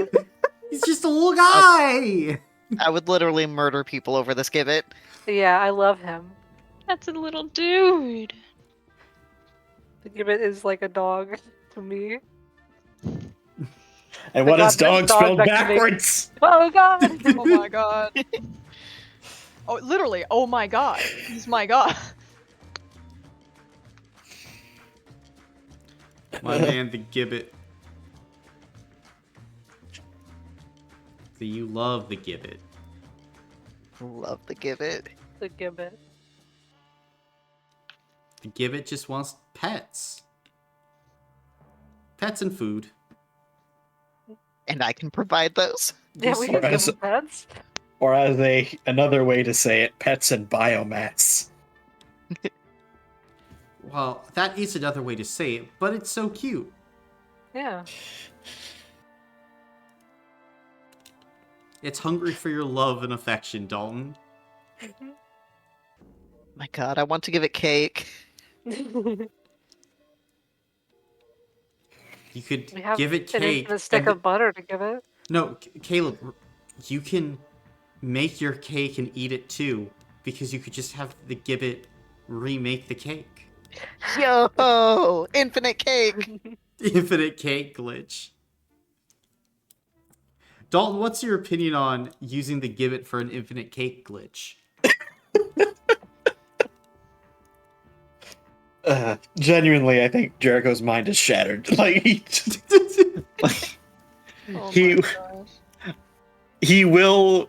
He's just a little guy. I would literally murder people over this Gibbet. Yeah, I love him. That's a little dude. The gibbet is like a dog to me. And The what is God- dog dog spelled that can make- backwards? Oh god! Oh my god. Oh, literally, oh my god. He's my god. My man, the Gibbet. So you love the Gibbet. Love the Gibbet. The gibbet. The Gibbet just wants pets. Pets and food. And I can provide those. Yeah, we can Or give as- him pets. Or as another way to say it, pets and biomass. Well, that is another way to say it, but it's so cute. Yeah. It's hungry for your love and affection, Dalton. Mhm. My god, I want to give it cake. You could We have give it an cake. infinite stick and- of butter to give it. No, Caleb, you can make your cake and eat it too, because you could just have the Gibbet remake the cake. Yo! Infinite cake! Infinite cake glitch. Dalton, what's your opinion on using the Gibbet for an infinite cake glitch? Genuinely, I think Jericho's mind is shattered. Like, Oh He- my gosh. he will.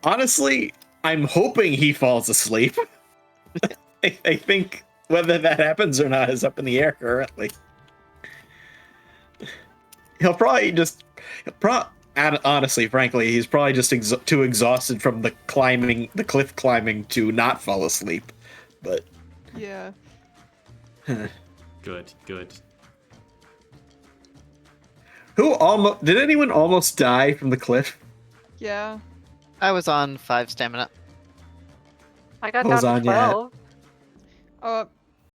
Honestly, I'm hoping he falls asleep. I think whether that happens or not is up in the air currently. He'll probably just. Honestly, frankly, he's probably just too exhausted from the cliff climbing to not fall asleep. But Yeah. Good, good. did anyone almost die from the cliff? Yeah. I was on 5 stamina. I got What was down on to ya? 12.